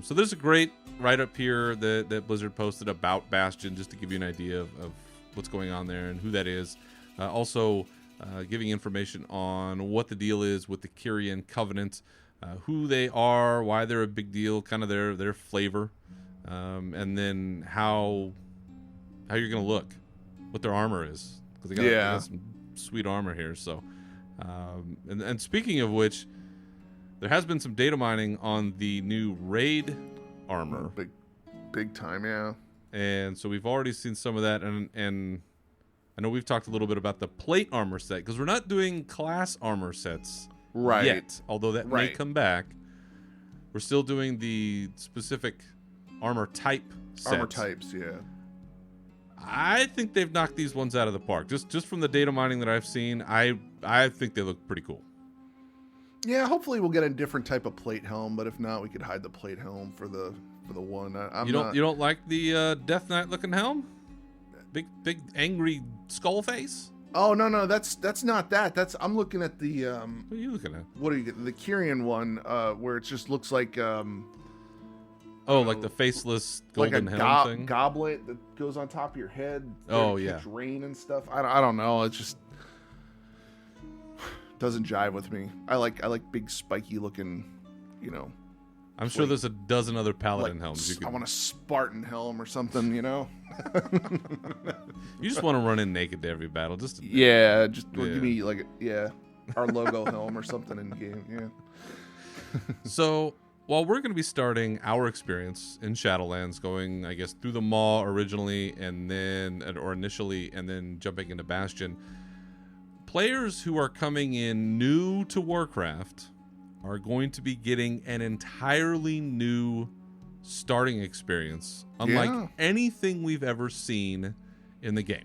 So there's a great write-up here that Blizzard posted about Bastion, just to give you an idea of what's going on there and who that is. Also giving information on what the deal is with the Kyrian Covenant, who they are, why they're a big deal, kind of their flavor, and then how you're going to look, what their armor is. Because they got some sweet armor here. So, and speaking of which, there has been some data mining on the new raid armor. Big time, yeah. And so we've already seen some of that, and I know we've talked a little bit about the plate armor set, because we're not doing class armor sets yet, although that may come back. We're still doing the specific armor type sets. Armor types, yeah. I think they've knocked these ones out of the park. Just from the data mining that I've seen, I think they look pretty cool. Yeah, hopefully we'll get a different type of plate helm, but if not, we could hide the plate helm for the one. You don't like the Death Knight looking helm? Big angry skull face? Oh no, that's not that. I'm looking at the what are you looking at? What are you getting? The Kyrian one, where it just looks like like the faceless golden like a helm thing? Goblet that goes on top of your head. Oh yeah, rain and stuff. I don't know. It just doesn't jive with me. I like big spiky looking, I'm sure there's a dozen other paladin helms. I want a Spartan helm or something, You just want to run in naked to every battle, just give me our logo helm or something in the game. Yeah. So while we're going to be starting our experience in Shadowlands, going, I guess, through the Maw originally initially, and then jumping into Bastion, players who are coming in new to Warcraft are going to be getting an entirely new starting experience, unlike anything we've ever seen in the game.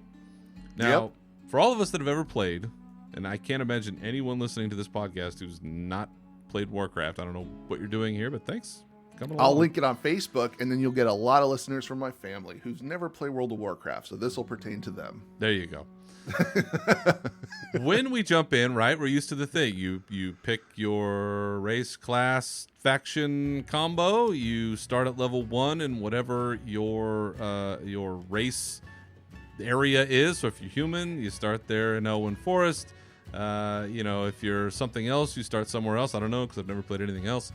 Now, for all of us that have ever played, and I can't imagine anyone listening to this podcast who's not played Warcraft. I don't know what you're doing here, but thanks. I'll link it on Facebook, and then you'll get a lot of listeners from my family who's never played World of Warcraft, so this will pertain to them. There you go. When we jump in, right, we're used to the thing. You pick your race, class, faction combo. You start at level 1 in whatever your race area is. So if you're human, you start there in Elwyn Forest. If you're something else, you start somewhere else. I don't know, because I've never played anything else.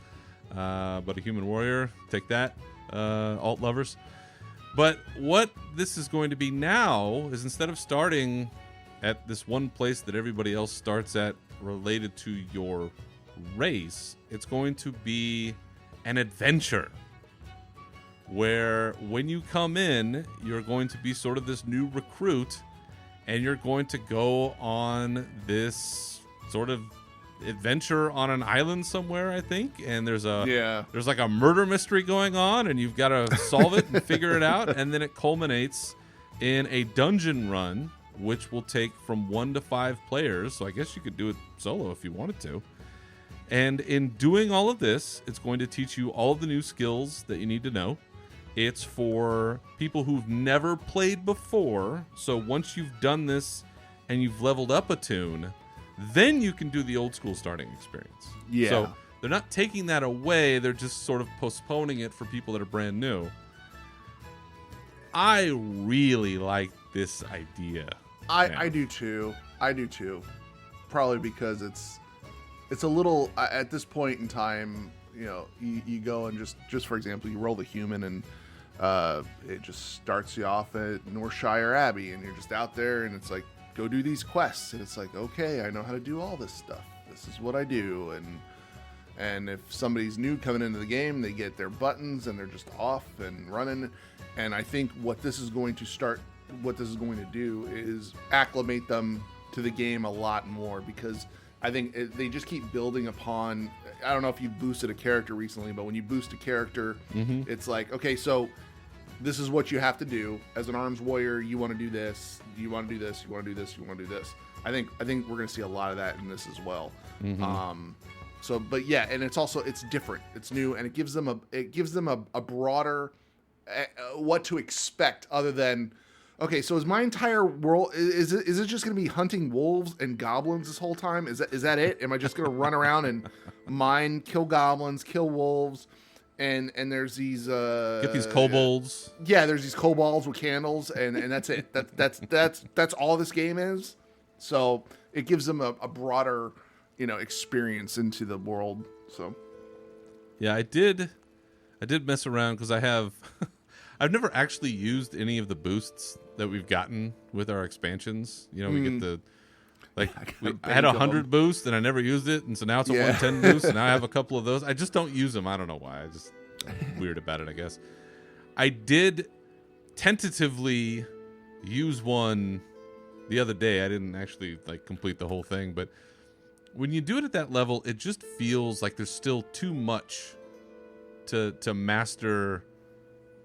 But a human warrior, take that, alt lovers. But what this is going to be now is, instead of starting at this one place that everybody else starts at related to your race, it's going to be an adventure where when you come in, you're going to be sort of this new recruit, and you're going to go on this sort of adventure on an island somewhere, I think, and there's like a murder mystery going on, and you've got to solve it and figure it out, and then it culminates in a dungeon run, which will take from 1 to 5 players. So I guess you could do it solo if you wanted to. And in doing all of this, it's going to teach you all of the new skills that you need to know. It's for people who've never played before. So once you've done this and you've leveled up a tune, then you can do the old school starting experience. Yeah. So they're not taking that away. They're just sort of postponing it for people that are brand new. I really like this idea. I do too. Probably because it's a little, at this point in time, you go and just for example, you roll the human, and it just starts you off at Northshire Abbey, and you're just out there, and it's like, go do these quests, and it's like, okay, I know how to do all this stuff. This is what I do. And if somebody's new coming into the game, they get their buttons and they're just off and running. And I think what this is going to do is acclimate them to the game a lot more, because I think they just keep building upon. I don't know if you've boosted a character recently, but when you boost a character, it's like, okay, so this is what you have to do as an arms warrior. You want to do this. You want to do this. You want to do this. You want to do this. I think we're going to see a lot of that in this as well. But yeah, and it's different. It's new, and it gives them a broader what to expect, other than, okay, so is my entire world, is it just going to be hunting wolves and goblins this whole time? Is that it? Am I just going to run around and kill goblins, kill wolves? And there's these get these kobolds. Yeah, there's these kobolds with candles, and that's it. That's all this game is. So it gives them a broader, experience into the world. So yeah, I did mess around, because I've never actually used any of the boosts that we've gotten with our expansions. We get the I had 100 boosts and I never used it, and so now it's a 110 boost, and now I have a couple of those. I just don't use them. I don't know why. I'm weird about it, I guess. I did tentatively use one the other day. I didn't actually complete the whole thing, but when you do it at that level, it just feels like there's still too much to master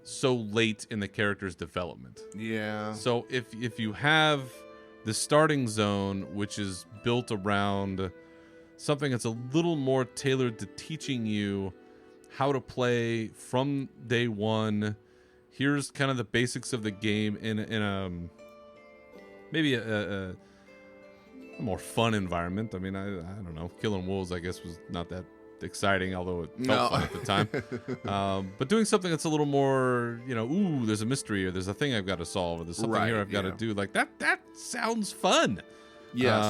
so late in the character's development. Yeah. So if you have the starting zone, which is built around something that's a little more tailored to teaching you how to play from day one, here's kind of the basics of the game in a maybe a more fun environment. I mean, I don't know. Killing wolves, I guess, was not that exciting, although it felt fun at the time. But doing something that's a little more, there's a mystery, or there's a thing I've got to solve, or there's something here I've got to do. Like that sounds fun. Yes.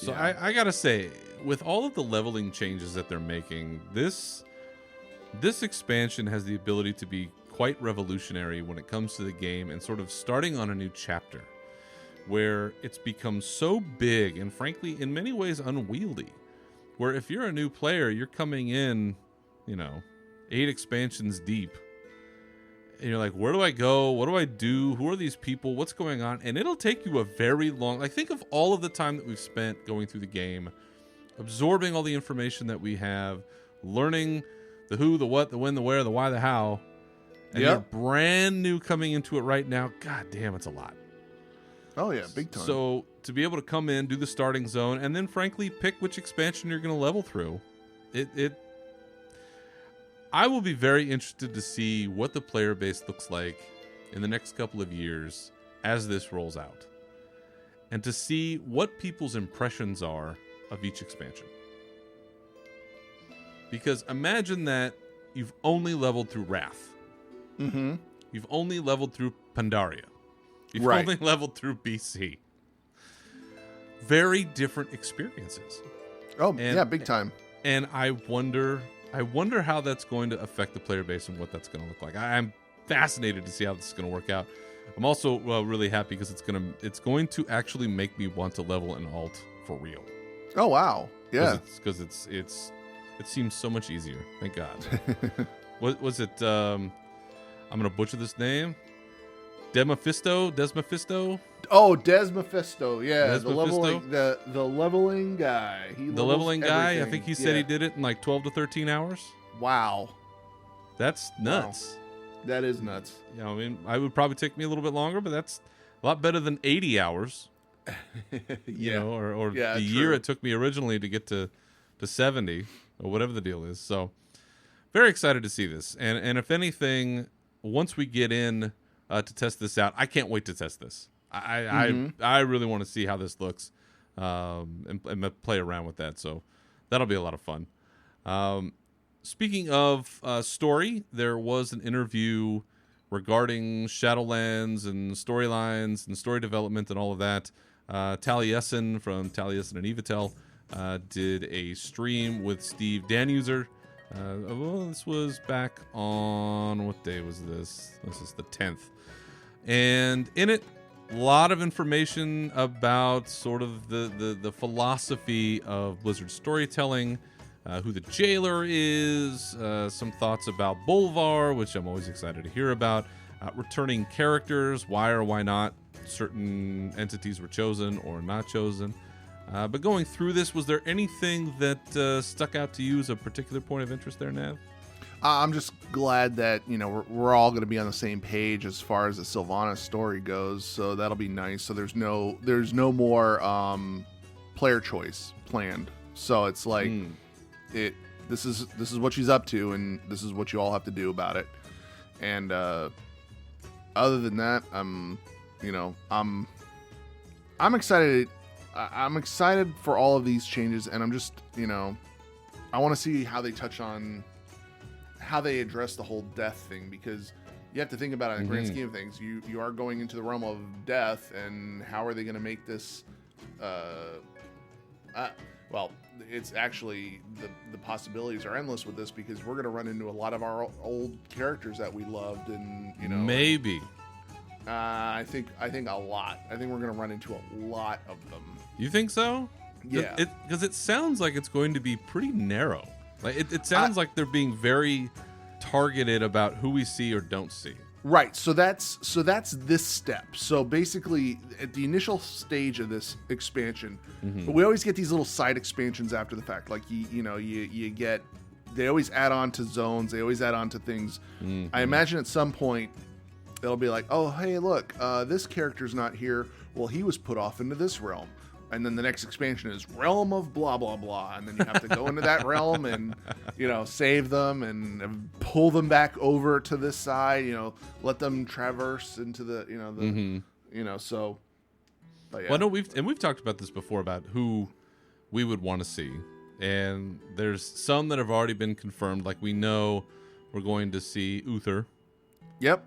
I gotta say, with all of the leveling changes that they're making, this expansion has the ability to be quite revolutionary when it comes to the game, and sort of starting on a new chapter where it's become so big and, frankly, in many ways unwieldy. Where if you're a new player, you're coming in, 8 expansions deep. And you're like, where do I go? What do I do? Who are these people? What's going on? And it'll take you a very long... Like, think of all of the time that we've spent going through the game, absorbing all the information that we have, learning the who, the what, the when, the where, the why, the how. And you're brand new coming into it right now. God damn, it's a lot. Oh, yeah, big time. So to be able to come in, do the starting zone, and then, frankly, pick which expansion you're going to level through, I will be very interested to see what the player base looks like in the next couple of years as this rolls out, and to see what people's impressions are of each expansion. Because imagine that you've only leveled through Wrath. Mm-hmm. You've only leveled through Pandaria. You've Right. only leveled through BC. Very different experiences. Oh, yeah, big time. And I wonder how that's going to affect the player base and what that's going to look like. I'm fascinated to see how this is going to work out. I'm also really happy because it's going to actually make me want to level an alt for real. Oh, wow. Yeah. Because it seems so much easier. Thank God. What was it? I'm going to butcher this name. Desmephisto? Oh, Desmephisto. Yeah, Desmephisto? the leveling guy. The leveling guy, I everything. think he said he did it in like 12 to 13 hours. Wow. That's nuts. That is nuts. You know, I mean, I would probably take me a little bit longer, but that's a lot better than 80 hours. You know, or the year it took me originally to get to 70 or whatever the deal is. So very excited to see this. And if anything, once we get in to test this out, I can't wait to test this. I really want to see how this looks and play around with that. So that'll be a lot of fun. Speaking of story, there was an interview regarding Shadowlands and storylines and story development and all of that. Taliesin from Taliesin and Evitel did a stream with Steve Danuser. Well, this was back on, what day was this? This is the 10th. And in it, a lot of information about sort of the philosophy of Blizzard storytelling, who the jailer is, some thoughts about Bolvar, which I'm always excited to hear about, returning characters, why or why not certain entities were chosen or not chosen. But going through this, was there anything that stuck out to you as a particular point of interest there, Nav? I'm just glad that, you know, we're all going to be on the same page as far as the Sylvanas story goes. So that'll be nice. So there's no more player choice planned. So it's like this is what she's up to, and this is what you all have to do about it. And other than that, I'm excited. I'm excited for all of these changes, and I'm just, you know, I want to see how they touch on how they address the whole death thing, because you have to think about it in the grand scheme of things. You are going into the realm of death, and how are they going to make this well, it's actually the possibilities are endless with this, because we're going to run into a lot of our old characters that we loved, and you know, maybe I think a lot. I think we're going to run into a lot of them. You think so? Yeah, because it sounds like it's going to be pretty narrow. Like it sounds like they're being very targeted about who we see or don't see. Right. So that's this step. So basically, at the initial stage of this expansion, but we always get these little side expansions after the fact. Like you get, they always add on to zones. They always add on to things. I imagine at some point it'll be like, oh hey, look, this character's not here. Well, he was put off into this realm. And then the next expansion is Realm of blah, blah, blah. And then you have to go into that realm and, you know, save them and pull them back over to this side, you know, let them traverse into the, you know, you know, so. But yeah. Well, no, we've talked about this before about who we would want to see. And there's some that have already been confirmed. Like we know we're going to see Uther. Yep.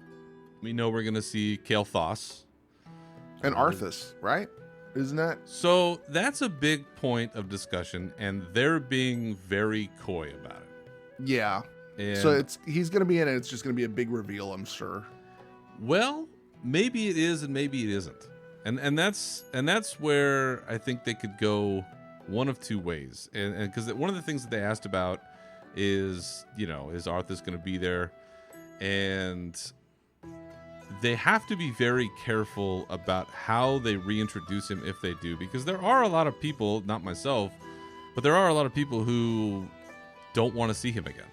We know we're going to see Kael'thas. And Arthas, right? Isn't that? So that's a big point of discussion, and they're being very coy about it. Yeah. And so he's going to be in it. It's just going to be a big reveal, I'm sure. Well, maybe it is, and maybe it isn't. And that's where I think they could go one of two ways. And because one of the things that they asked about is Arthas going to be there? And they have to be very careful about how they reintroduce him if they do, because there are a lot of people, not myself, but there are a lot of people who don't want to see him again.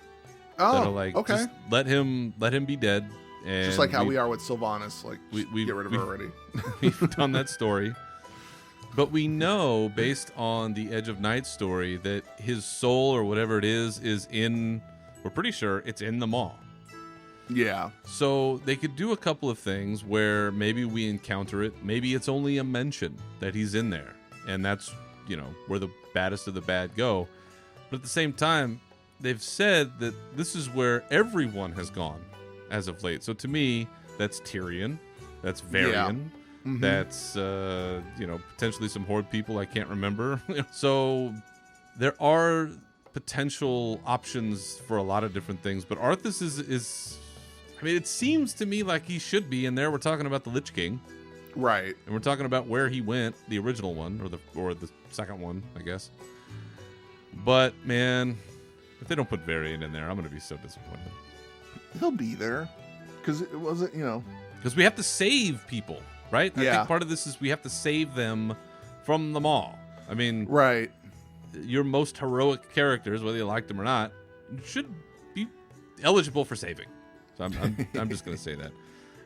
Oh, that are like, okay. just let him be dead. And just like how we are with Sylvanas, like we get rid of her already. We've done that story. But we know, based on the Edge of Night story, that his soul or whatever it is in, we're pretty sure it's in the Maw. Yeah. So they could do a couple of things where maybe we encounter it. Maybe it's only a mention that he's in there. And that's, where the baddest of the bad go. But at the same time, they've said that this is where everyone has gone as of late. So to me, that's Tyrion. That's Varian. Yeah. Mm-hmm. That's, potentially some Horde people I can't remember. So there are potential options for a lot of different things. But Arthas is it seems to me like he should be in there. We're talking about the Lich King. Right. And we're talking about where he went, the original one, or the second one, I guess. But, man, if they don't put Varian in there, I'm going to be so disappointed. He'll be there. Because it wasn't, Because we have to save people, right? Yeah. I think part of this is we have to save them from the Maw. I mean, right. Your most heroic characters, whether you like them or not, should be eligible for saving. So I'm just going to say that.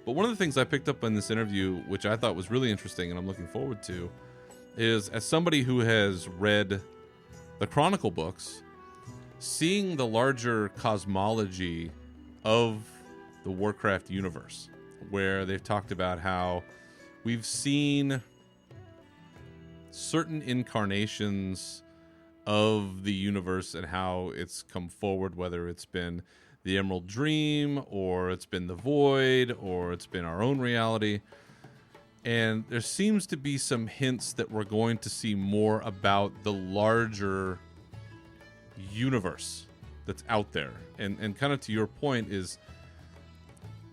But one of the things I picked up in this interview, which I thought was really interesting and I'm looking forward to, is as somebody who has read the Chronicle books, seeing the larger cosmology of the Warcraft universe, where they've talked about how we've seen certain incarnations of the universe and how it's come forward, whether it's been the Emerald Dream, or it's been the Void, or it's been our own reality. And there seems to be some hints that we're going to see more about the larger universe that's out there. And kind of to your point is,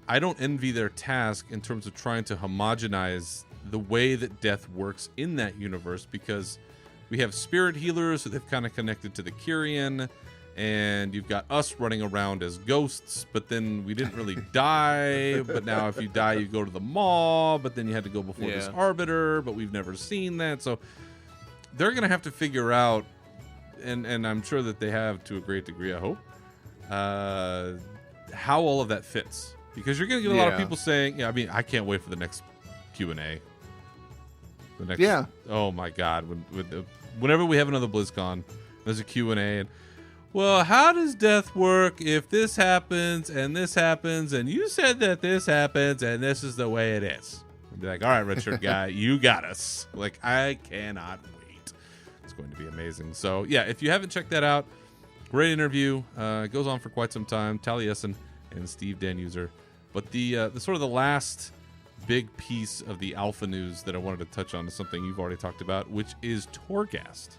I don't envy their task in terms of trying to homogenize the way that death works in that universe, because we have spirit healers, so they've kind of connected to the Kyrian, and you've got us running around as ghosts, but then we didn't really die, but now if you die, you go to the Maw, but then you had to go before this Arbiter, but we've never seen that. So they're going to have to figure out, and I'm sure that they have to a great degree, I hope, how all of that fits. Because you're going to get a lot of people saying, I can't wait for the next Q&A. Oh my God. Whenever we have another BlizzCon, there's a Q&A, and well, how does death work if this happens, and you said that this happens, and this is the way it is? I'd be like, all right, Richard guy, you got us. Like, I cannot wait. It's going to be amazing. So, yeah, if you haven't checked that out, great interview. It goes on for quite some time. Taliesin and Steve Danuser. But the sort of the last big piece of the alpha news that I wanted to touch on is something you've already talked about, which is Torghast.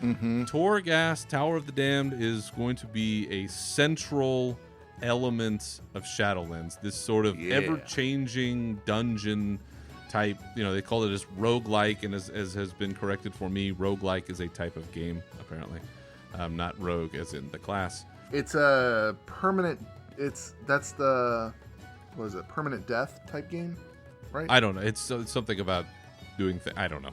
Mm-hmm. Torghast, Tower of the Damned, is going to be a central element of Shadowlands. This sort of ever-changing dungeon type. They call it as roguelike, and as has been corrected for me, roguelike is a type of game, apparently. Not rogue as in the class. It's a permanent... That's the... What is it? Permanent death type game, right? I don't know. It's something about doing things. I don't know.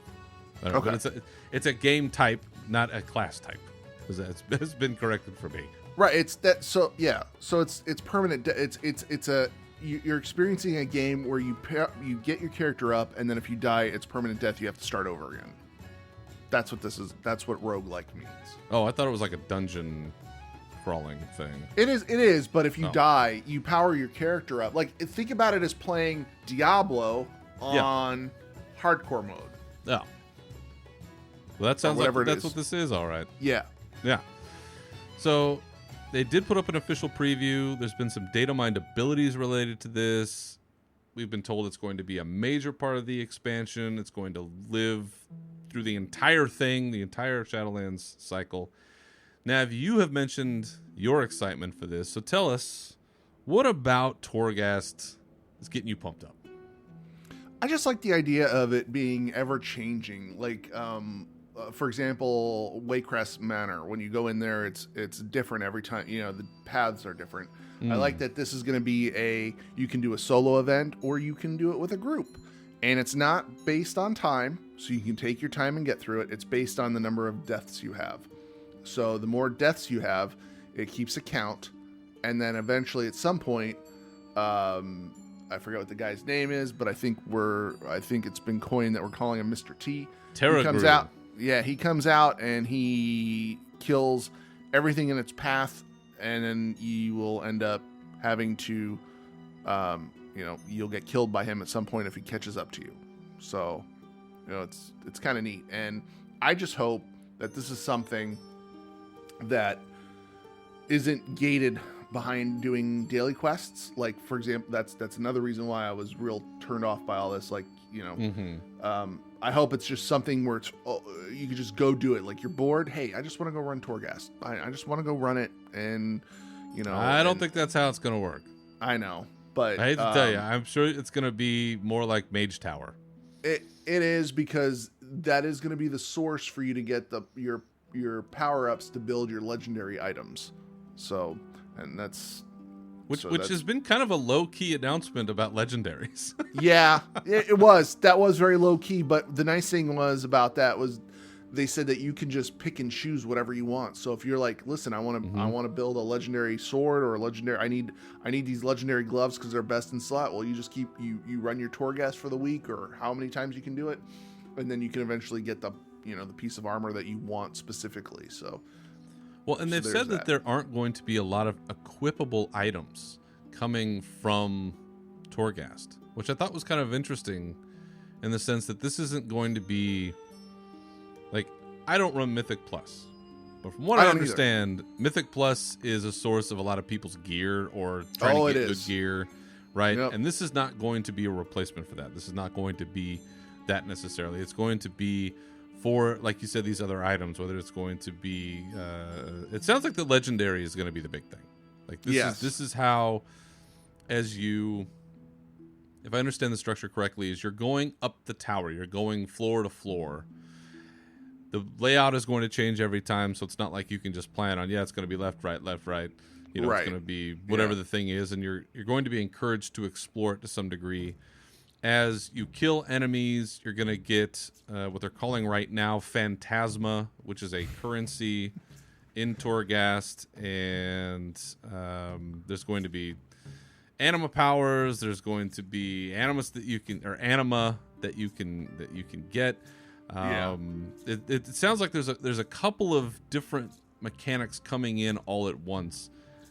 Okay. But it's a game type, not a class type. It's been corrected for me. Right. It's that. So yeah. So it's permanent. You're experiencing a game where you get your character up, and then if you die, it's permanent death. You have to start over again. That's what this is. That's what roguelike means. Oh, I thought it was like a dungeon crawling thing. It is, but if you die, you power your character up. Like, think about it as playing Diablo on hardcore mode. Yeah. Well, that sounds like that's what this is, all right. Yeah. Yeah. So, they did put up an official preview. There's been some data mined abilities related to this. We've been told it's going to be a major part of the expansion. It's going to live through the entire thing, the entire Shadowlands cycle. Nav, you have mentioned your excitement for this, so tell us, what about Torghast is getting you pumped up? I just like the idea of it being ever-changing. Like, for example, Waycrest Manor. When you go in there, it's different every time. You know, the paths are different. I like that this is going to be you can do a solo event or you can do it with a group. And it's not based on time, so you can take your time and get through it. It's based on the number of deaths you have. So the more deaths you have, it keeps a count. And then eventually at some point, I forget what the guy's name is, but I think it's been coined that we're calling him Mr. T. He comes out. Yeah, he comes out and he kills everything in its path, and then you will end up having to, you'll get killed by him at some point if he catches up to you. So, it's kind of neat. And I just hope that this is something that isn't gated behind doing daily quests. Like, for example, that's another reason why I was real turned off by all this. Like, I hope it's just something where you can just go do it. Like, you're bored. Hey, I just want to go run Torghast. I just want to go run it. And, I don't think that's how it's going to work. I know, but I hate to tell you, I'm sure it's going to be more like Mage Tower. It is, because that is going to be the source for you to get your power-ups to build your legendary items. So, and that's... Which has been kind of a low-key announcement about legendaries. Yeah, it was. That was very low-key, but the nice thing was about that was they said that you can just pick and choose whatever you want. So if you're like, listen, I want to build a legendary sword or a legendary... I need these legendary gloves because they're best in slot. Well, you just you run your Torghast for the week or how many times you can do it, and then you can eventually get the piece of armor that you want specifically. So... Well, and they've said that there aren't going to be a lot of equipable items coming from Torghast, which I thought was kind of interesting in the sense that this isn't going to be... Like, I don't run Mythic Plus, but from what I understand, Mythic Plus is a source of a lot of people's gear or trying to get good gear, right? Yep. And this is not going to be a replacement for that. This is not going to be that necessarily. It's going to be... for, like you said, these other items, whether it's going to be... it sounds like the legendary is going to be the big thing. Like, this is how, as you... If I understand the structure correctly, is you're going up the tower. You're going floor to floor. The layout is going to change every time, so it's not like you can just plan on, it's going to be left, right. It's going to be whatever the thing is, and you're going to be encouraged to explore it to some degree. As you kill enemies, you're going to get what they're calling right now Phantasma, which is a currency in Torghast, and there's going to be anima powers. There's going to be anima that you can get. It sounds like there's a couple of different mechanics coming in all at once,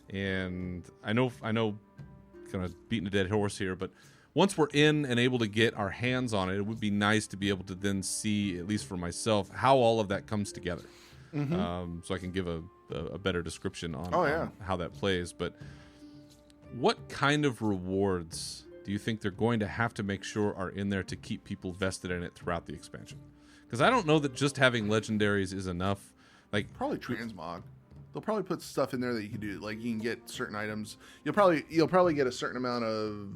and I know, kind of beating a dead horse here, but once we're in and able to get our hands on it, it would be nice to be able to then see, at least for myself, how all of that comes together. So I can give a better description on how that plays. But what kind of rewards do you think they're going to have to make sure are in there to keep people vested in it throughout the expansion? Because I don't know that just having legendaries is enough. Like, probably transmog. They'll probably put stuff in there that you can do. Like, you can get certain items. You'll probably get a certain amount of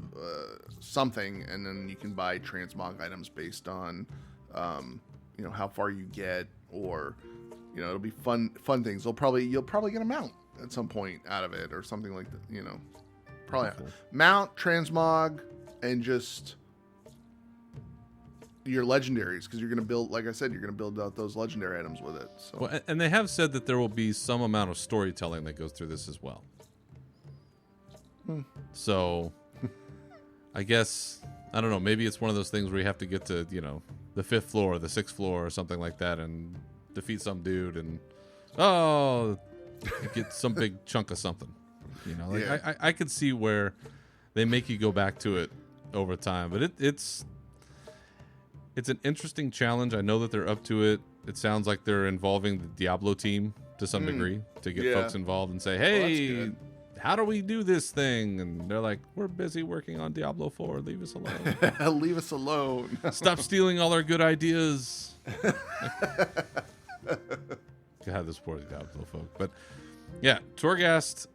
something, and then you can buy transmog items based on, how far you get, or, it'll be fun things. You'll probably get a mount at some point out of it, or something like that. Probably mount, transmog, and just your legendaries, because you're going to build, like I said, you're going to build out those legendary items with it. So. Well, and they have said that there will be some amount of storytelling that goes through this as well. So, I guess, I don't know, maybe it's one of those things where you have to get to, the 5th floor or the 6th floor or something like that and defeat some dude and, get some big chunk of something. I could see where they make you go back to it over time, but it's an interesting challenge. I know that they're up to it. It sounds like they're involving the Diablo team to some degree to get folks involved and say, hey, how do we do this thing? And they're like, we're busy working on Diablo 4. Leave us alone. Leave us alone. Stop stealing all our good ideas. God, this poor Diablo folk. But yeah, Torghast,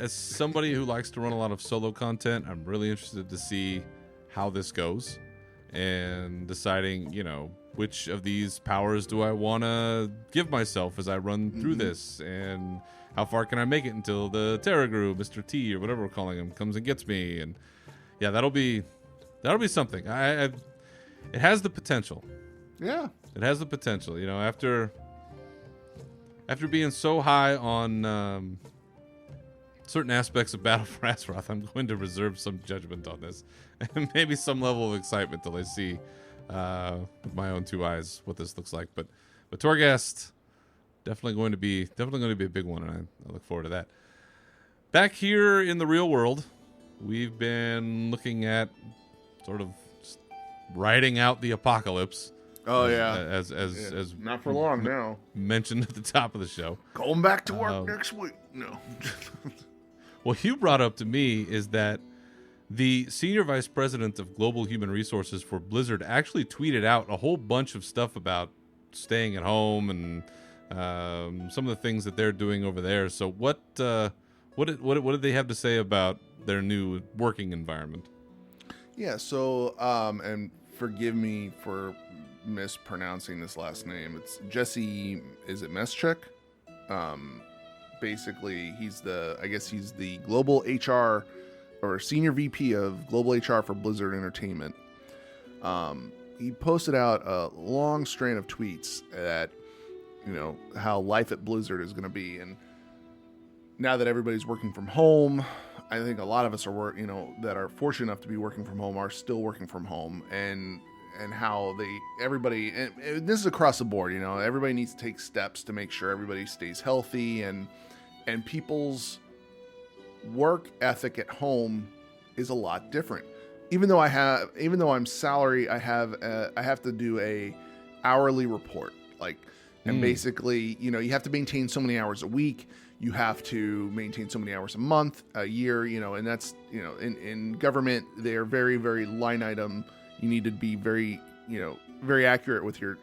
as somebody who likes to run a lot of solo content, I'm really interested to see how this goes. And deciding, which of these powers do I want to give myself as I run through this, and how far can I make it until the Terragru, Mr. T, or whatever we're calling him, comes and gets me. And yeah, that'll be something. It has the potential. Yeah. It has the potential. You know, after being so high on certain aspects of Battle for Azeroth, I'm going to reserve some judgment on this, and maybe some level of excitement till I see with my own two eyes what this looks like. But Torghast, definitely going to be a big one, and I look forward to that. Back here in the real world, we've been looking at sort of just riding out the apocalypse. Oh yeah. As not for long now. Mentioned at the top of the show. Going back to work next week. No. What you brought up to me is that the senior vice president of global human resources for Blizzard actually tweeted out a whole bunch of stuff about staying at home and some of the things that they're doing over there. So what did they have to say about their new working environment? Yeah. So and forgive me for mispronouncing this last name. It's Jesse. Is it Meschuk? Basically, he's the global HR or senior VP of global HR for Blizzard Entertainment. He posted out a long strain of tweets that, you know, how life at Blizzard is going to be. And now that everybody's working from home, I think a lot of us that are fortunate enough to be working from home are still working from home, and how everybody, and this is across the board, you know, everybody needs to take steps to make sure everybody stays healthy, and people's work ethic at home is a lot different. Even though I'm salary, I have to do a hourly report, and basically, you know, you have to maintain so many hours a week. You have to maintain so many hours a month, a year, you know, and that's, you know, in government, they are very, very line item. You need to be very, you know, very accurate with your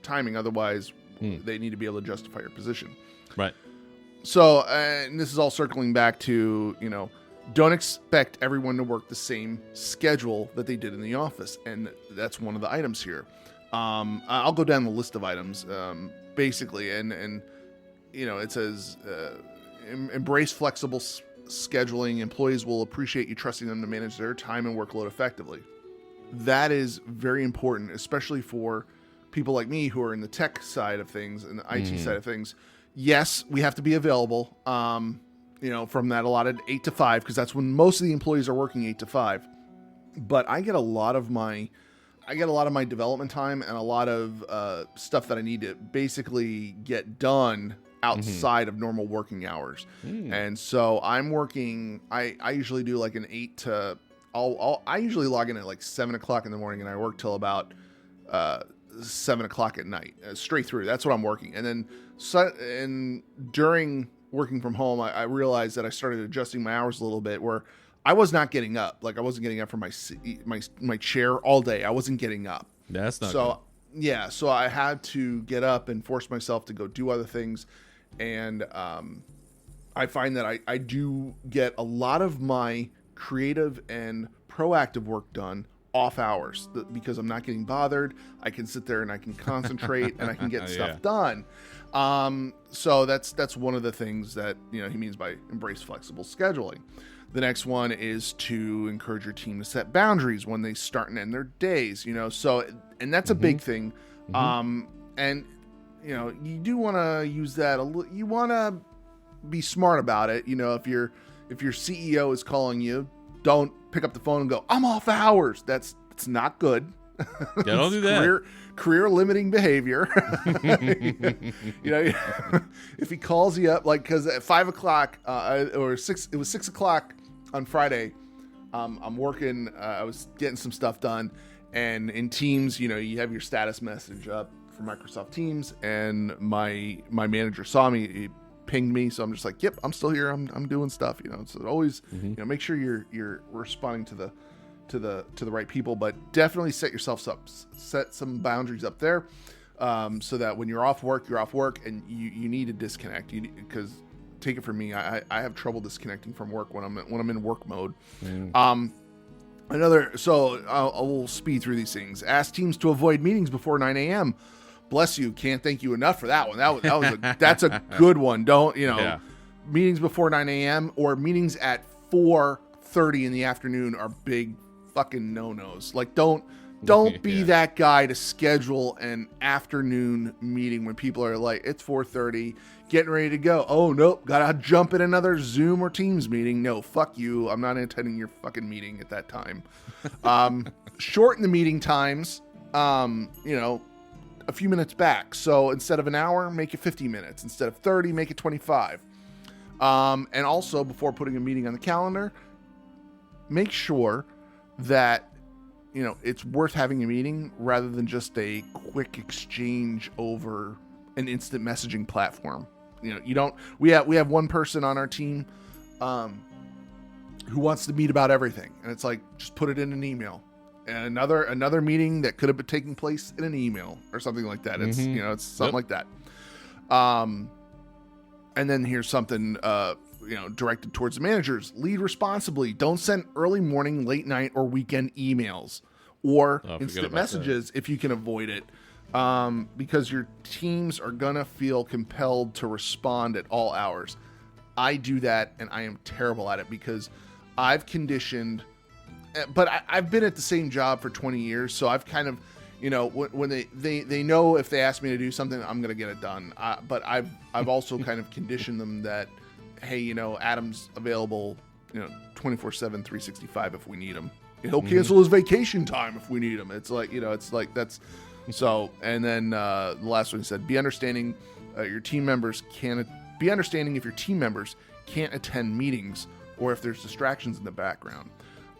timing. Otherwise, they need to be able to justify your position. Right. So, and this is all circling back to, you know, don't expect everyone to work the same schedule that they did in the office. And that's one of the items here. I'll go down the list of items, basically. And you know, it says, embrace flexible scheduling. Employees will appreciate you trusting them to manage their time and workload effectively. That is very important, especially for people like me who are in the tech side of things and the IT side of things. Yes, we have to be available, you know, from that allotted 8 to 5, because that's when most of the employees are working 8 to 5. But I get a lot of my development time and a lot of stuff that I need to basically get done outside of normal working hours. And so I'm working, I usually do like an 8 to, I usually log in at like 7 o'clock in the morning, and I work till about 7 o'clock at night, straight through. That's what I'm working. And then and during working from home, I realized that I started adjusting my hours a little bit, where I was not getting up. Like, I wasn't getting up from my chair all day. I wasn't getting up. That's not so good. Yeah, so I had to get up and force myself to go do other things. And I find that I do get a lot of my creative and proactive work done off hours, because I'm not getting bothered. I can sit there and I can concentrate and I can get stuff done. So that's one of the things that, you know, he means by embrace flexible scheduling. The next one is to encourage your team to set boundaries when they start and end their days, you know, so, and that's a big thing. And, you know, you do want to use that you want to be smart about it. You know, if your CEO is calling you, don't pick up the phone and go, I'm off hours. It's not good. Yeah, don't do that. Career limiting behavior. You know, if he calls you up, like, because at 5 o'clock or 6, it was 6 o'clock on Friday. I'm working. I was getting some stuff done, and in Teams, you know, you have your status message up for Microsoft Teams, and my manager saw me. He pinged me, so I'm just like, yep, I'm still here. I'm doing stuff. You know, so always, you know, make sure you're responding to the right people, but definitely set some boundaries up there, so that when you're off work, and you need to disconnect. Because take it from me, I have trouble disconnecting from work when I'm in work mode. So I'll speed through these things. Ask teams to avoid meetings before 9 a.m. Bless you. Can't thank you enough for that one. That's a good one. Don't, meetings before 9 a.m. or meetings at 4:30 in the afternoon are big fucking no-nos. Like, don't be that guy to schedule an afternoon meeting when people are like, it's 4:30, getting ready to go. Oh, nope, gotta jump in another Zoom or Teams meeting. No, fuck you. I'm not attending your fucking meeting at that time. Shorten the meeting times, a few minutes back. So instead of an hour, make it 50 minutes. Instead of 30, make it 25. And also, before putting a meeting on the calendar, make sure that it's worth having a meeting rather than just a quick exchange over an instant messaging platform. We have one person on our team who wants to meet about everything, and it's like, just put it in an email. And another meeting that could have been taking place in an email or something like that. It's it's something like that. And then here's something directed towards the managers. Lead responsibly. Don't send early morning, late night, or weekend emails or instant messages if you can avoid it, because your teams are gonna feel compelled to respond at all hours. I do that, and I am terrible at it because I've conditioned. But I've been at the same job for 20 years, so I've kind of, when they know if they ask me to do something, I'm gonna get it done. But I've also kind of conditioned them that, hey, Adam's available, 24/7, 365 if we need him. He'll cancel his vacation time if we need him. It's like, that's so. And then the last one he said, be understanding. Your team members be understanding if your team members can't attend meetings or if there's distractions in the background.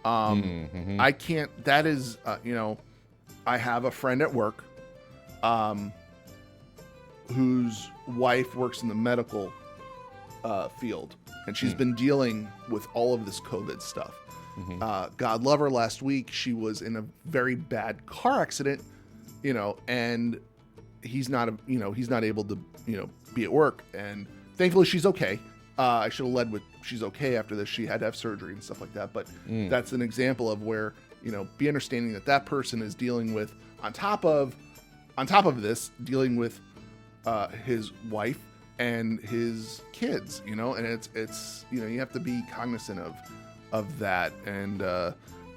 I can't, that is, I have a friend at work, whose wife works in the medical, field, and she's been dealing with all of this COVID stuff. God love her, last week, she was in a very bad car accident, and he's not able to, be at work, and thankfully she's okay. I should have led with she's okay after this. She had to have surgery and stuff like that. But that's an example of where, be understanding that person is dealing with, on top of this, dealing with his wife and his kids, and it's you have to be cognizant of that. And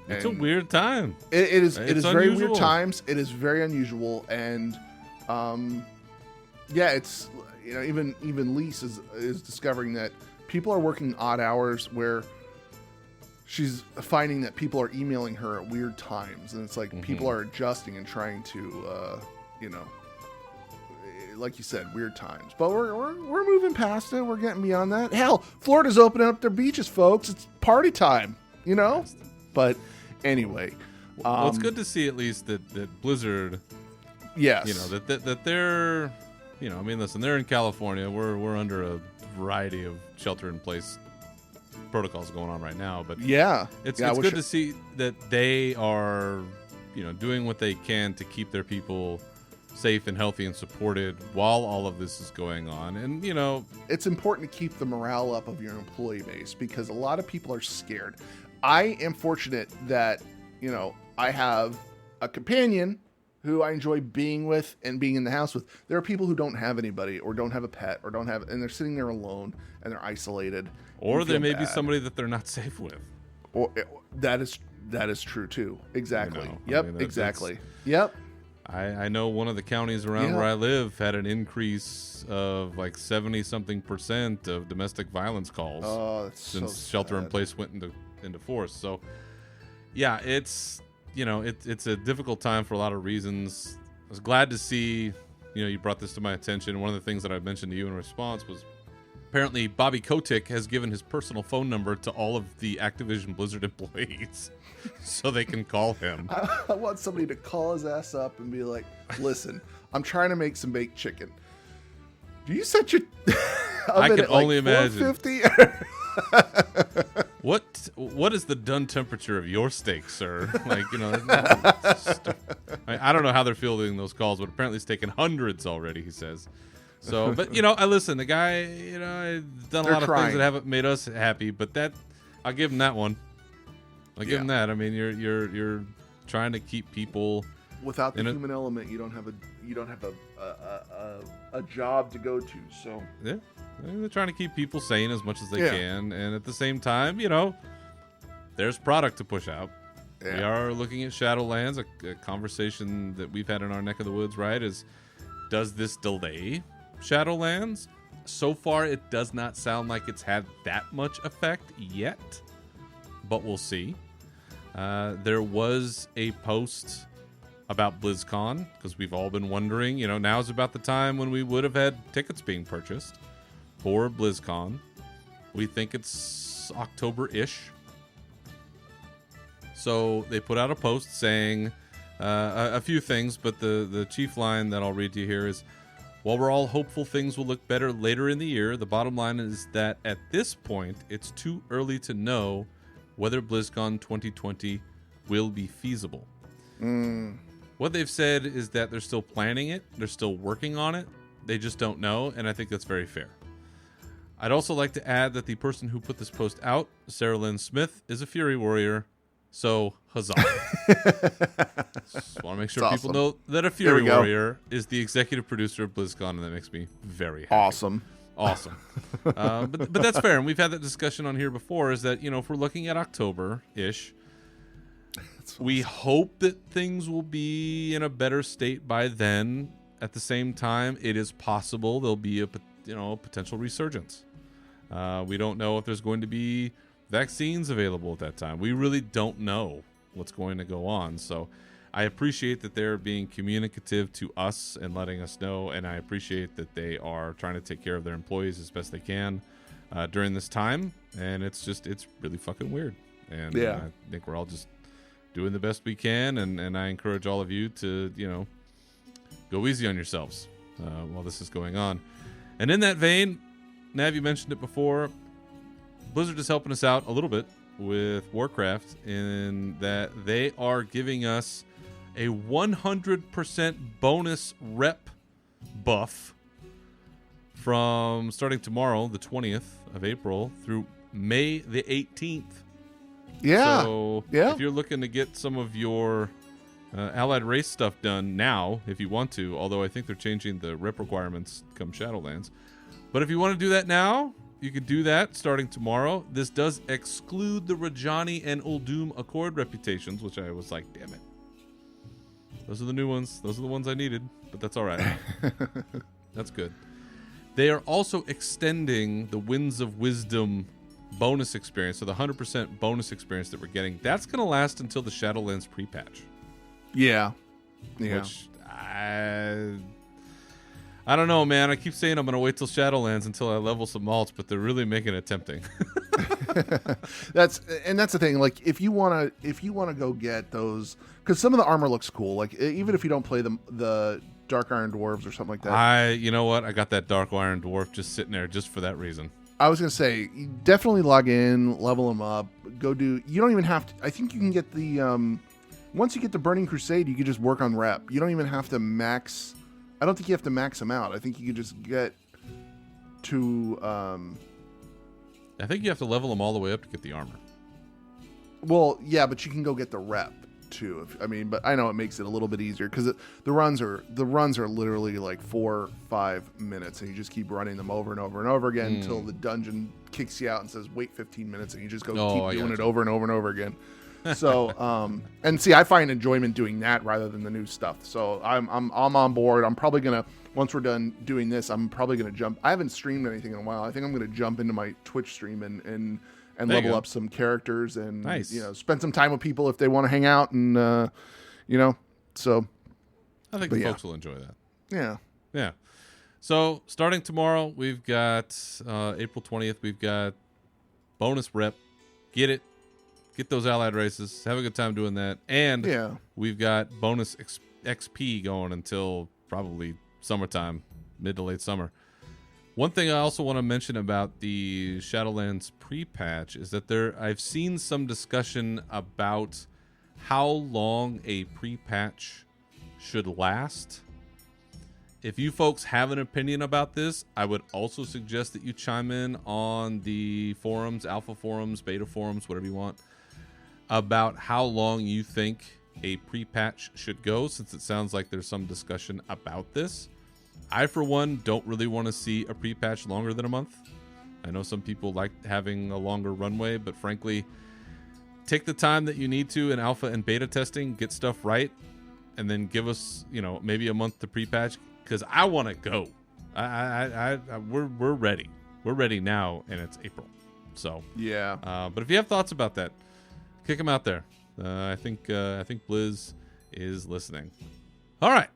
it's a weird time. It is very weird times. It is very unusual. And it's, even Lise is discovering that people are working odd hours, where she's finding that people are emailing her at weird times, and it's like people are adjusting and trying to, like you said, weird times. But we're moving past it. We're getting beyond that. Hell, Florida's opening up their beaches, folks. It's party time, But anyway, well, it's good to see at least that Blizzard, yes, that they're. Listen, they're in California. We're under a variety of shelter-in-place protocols going on right now. But it's good to see that they are, doing what they can to keep their people safe and healthy and supported while all of this is going on. And, it's important to keep the morale up of your employee base, because a lot of people are scared. I am fortunate that, I have a companion who I enjoy being with and being in the house with. There are people who don't have anybody, or don't have a pet, or and they're sitting there alone and they're isolated. Or there may be somebody that they're not safe with. Or that is true too. Exactly. Yep. Exactly. Yep. I know one of the counties around where I live had an increase of like 70-something% of domestic violence calls since shelter in place went into force. So yeah, it's it's a difficult time for a lot of reasons. I was glad to see, you brought this to my attention. One of the things that I mentioned to you in response was apparently Bobby Kotick has given his personal phone number to all of the Activision Blizzard employees so they can call him. I want somebody to call his ass up and be like, listen, I'm trying to make some baked chicken. Do you set your I can only imagine. 450? What is the done temperature of your steak, sir? I don't know how they're fielding those calls, but apparently it's taken hundreds already, he says. So, but I listen, the guy, I've done a lot of things that haven't made us happy, but I'll give him that one. I give them that. I mean, you're trying to keep people without the human element. You don't have a job to go to. So yeah, they're trying to keep people sane as much as they can, and at the same time, you know, there's product to push out. We are looking at Shadowlands. A conversation that we've had in our neck of the woods, right, is does this delay Shadowlands? So far, it does not sound like it's had that much effect yet, but we'll see. There was a post about BlizzCon, because we've all been wondering, you know, now's about the time when we would have had tickets being purchased for BlizzCon. We think it's October-ish. So they put out a post saying a few things, but the chief line that I'll read to you here is, while we're all hopeful things will look better later in the year, the bottom line is that at this point, it's too early to know whether BlizzCon 2020 will be feasible. What they've said is that they're still planning it, they're still working on it, they just don't know, and I think that's very fair. I'd also like to add that the person who put this post out, Sarah Lynn Smith, is a Fury Warrior, so huzzah. Just want to make sure people know that a Fury Warrior is the executive producer of BlizzCon, and that makes me very happy. Awesome. But that's fair, and we've had that discussion on here before, is that, you know, if we're looking at October-ish, we hope that things will be in a better state by then. At the same time, it is possible there'll be a potential resurgence. We don't know if there's going to be vaccines available at that time. We really don't know what's going to go on. So I appreciate that they're being communicative to us and letting us know, and I appreciate that they are trying to take care of their employees as best they can during this time. And it's really fucking weird. And I think we're all just doing the best we can, and I encourage all of you to, you know, go easy on yourselves while this is going on. And in that vein, Nav, you mentioned it before, Blizzard is helping us out a little bit with Warcraft in that they are giving us a 100% bonus rep buff from starting tomorrow, the 20th of April, through May the 18th. Yeah. So if you're looking to get some of your Allied Race stuff done now, if you want to, although I think they're changing the rep requirements come Shadowlands. But if you want to do that now, you can do that starting tomorrow. This does exclude the Rajani and Uldum Accord reputations, which I was like, damn it. Those are the new ones. Those are the ones I needed, but that's all right. That's good. They are also extending the Winds of Wisdom bonus experience, so the 100% bonus experience that we're getting, that's going to last until the Shadowlands pre-patch. Yeah. Which I don't know, man. I keep saying I'm going to wait till Shadowlands until I level some alts, but they're really making it tempting. That's the thing. Like, if you want to go get those, because some of the armor looks cool. Like, even if you don't play the Dark Iron Dwarves or something like that. You know what? I got that Dark Iron Dwarf just sitting there just for that reason. I was going to say, definitely log in, level them up, go do... You don't even have to... I think you can get the... once you get the Burning Crusade, you can just work on rep. You don't even have to max... I don't think you have to max them out. I think you can just get to... I think you have to level them all the way up to get the armor. Well, yeah, but you can go get the rep, too. But I know it makes it a little bit easier, because the runs are literally like 4-5 minutes, and you just keep running them over and over and over again until the dungeon kicks you out and says wait 15 minutes, and you just keep doing it over and over and over again. So and see, I find enjoyment doing that rather than the new stuff. So I'm on board. I'm probably gonna, once we're done doing this, I'm probably gonna jump. I haven't streamed anything in a while. I think I'm gonna jump into my Twitch stream and level up some characters and spend some time with people if they want to hang out and so I think the folks will enjoy that. Yeah. So starting tomorrow, we've got April 20th, we've got bonus rep. Get those allied races, have a good time doing that, and we've got bonus XP going until probably summertime, mid to late summer. One thing I also want to mention about the Shadowlands pre-patch is that I've seen some discussion about how long a pre-patch should last. If you folks have an opinion about this, I would also suggest that you chime in on the forums, alpha forums, beta forums, whatever you want. about how long you think a pre-patch should go, since it sounds like there's some discussion about this. I, for one, don't really want to see a pre-patch longer than a month. I know some people like having a longer runway, but frankly, take the time that you need to in alpha and beta testing, get stuff right, and then give us, maybe a month to pre-patch, because I want to go. We're ready. We're ready now, and it's April. So Yeah. but if you have thoughts about that, kick them out there. I think Blizz is listening. All right.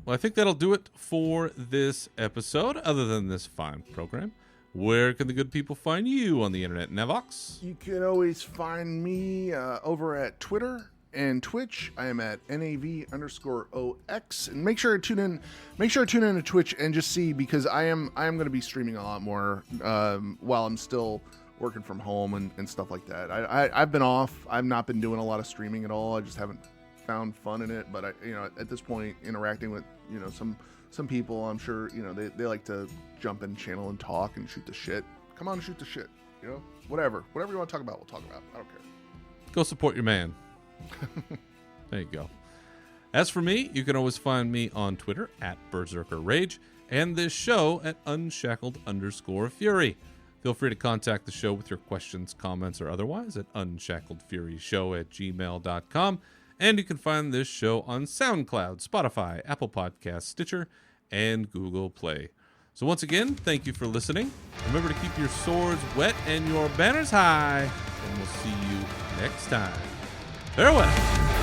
Well, I think that'll do it for this episode. Other than this fine program, where can the good people find you on the internet, Nevox? You can always find me over at Twitter and Twitch. I am at NAV_OX. And make sure to tune in to Twitch and just see, because I am going to be streaming a lot more while I'm still working from home and stuff like that. I've been off. I've not been doing a lot of streaming at all. I just haven't found fun in it. But at this point, interacting with some people, I'm sure they like to jump in channel and talk and shoot the shit. Come on, shoot the shit. Whatever you want to talk about, we'll talk about. I don't care. Go support your man. There you go. As for me, you can always find me on Twitter at BerserkerRage and this show at Unshackled_Fury. Feel free to contact the show with your questions, comments, or otherwise at unshackledfuryshow@gmail.com. And you can find this show on SoundCloud, Spotify, Apple Podcasts, Stitcher, and Google Play. So once again, thank you for listening. Remember to keep your swords wet and your banners high, and we'll see you next time. Farewell.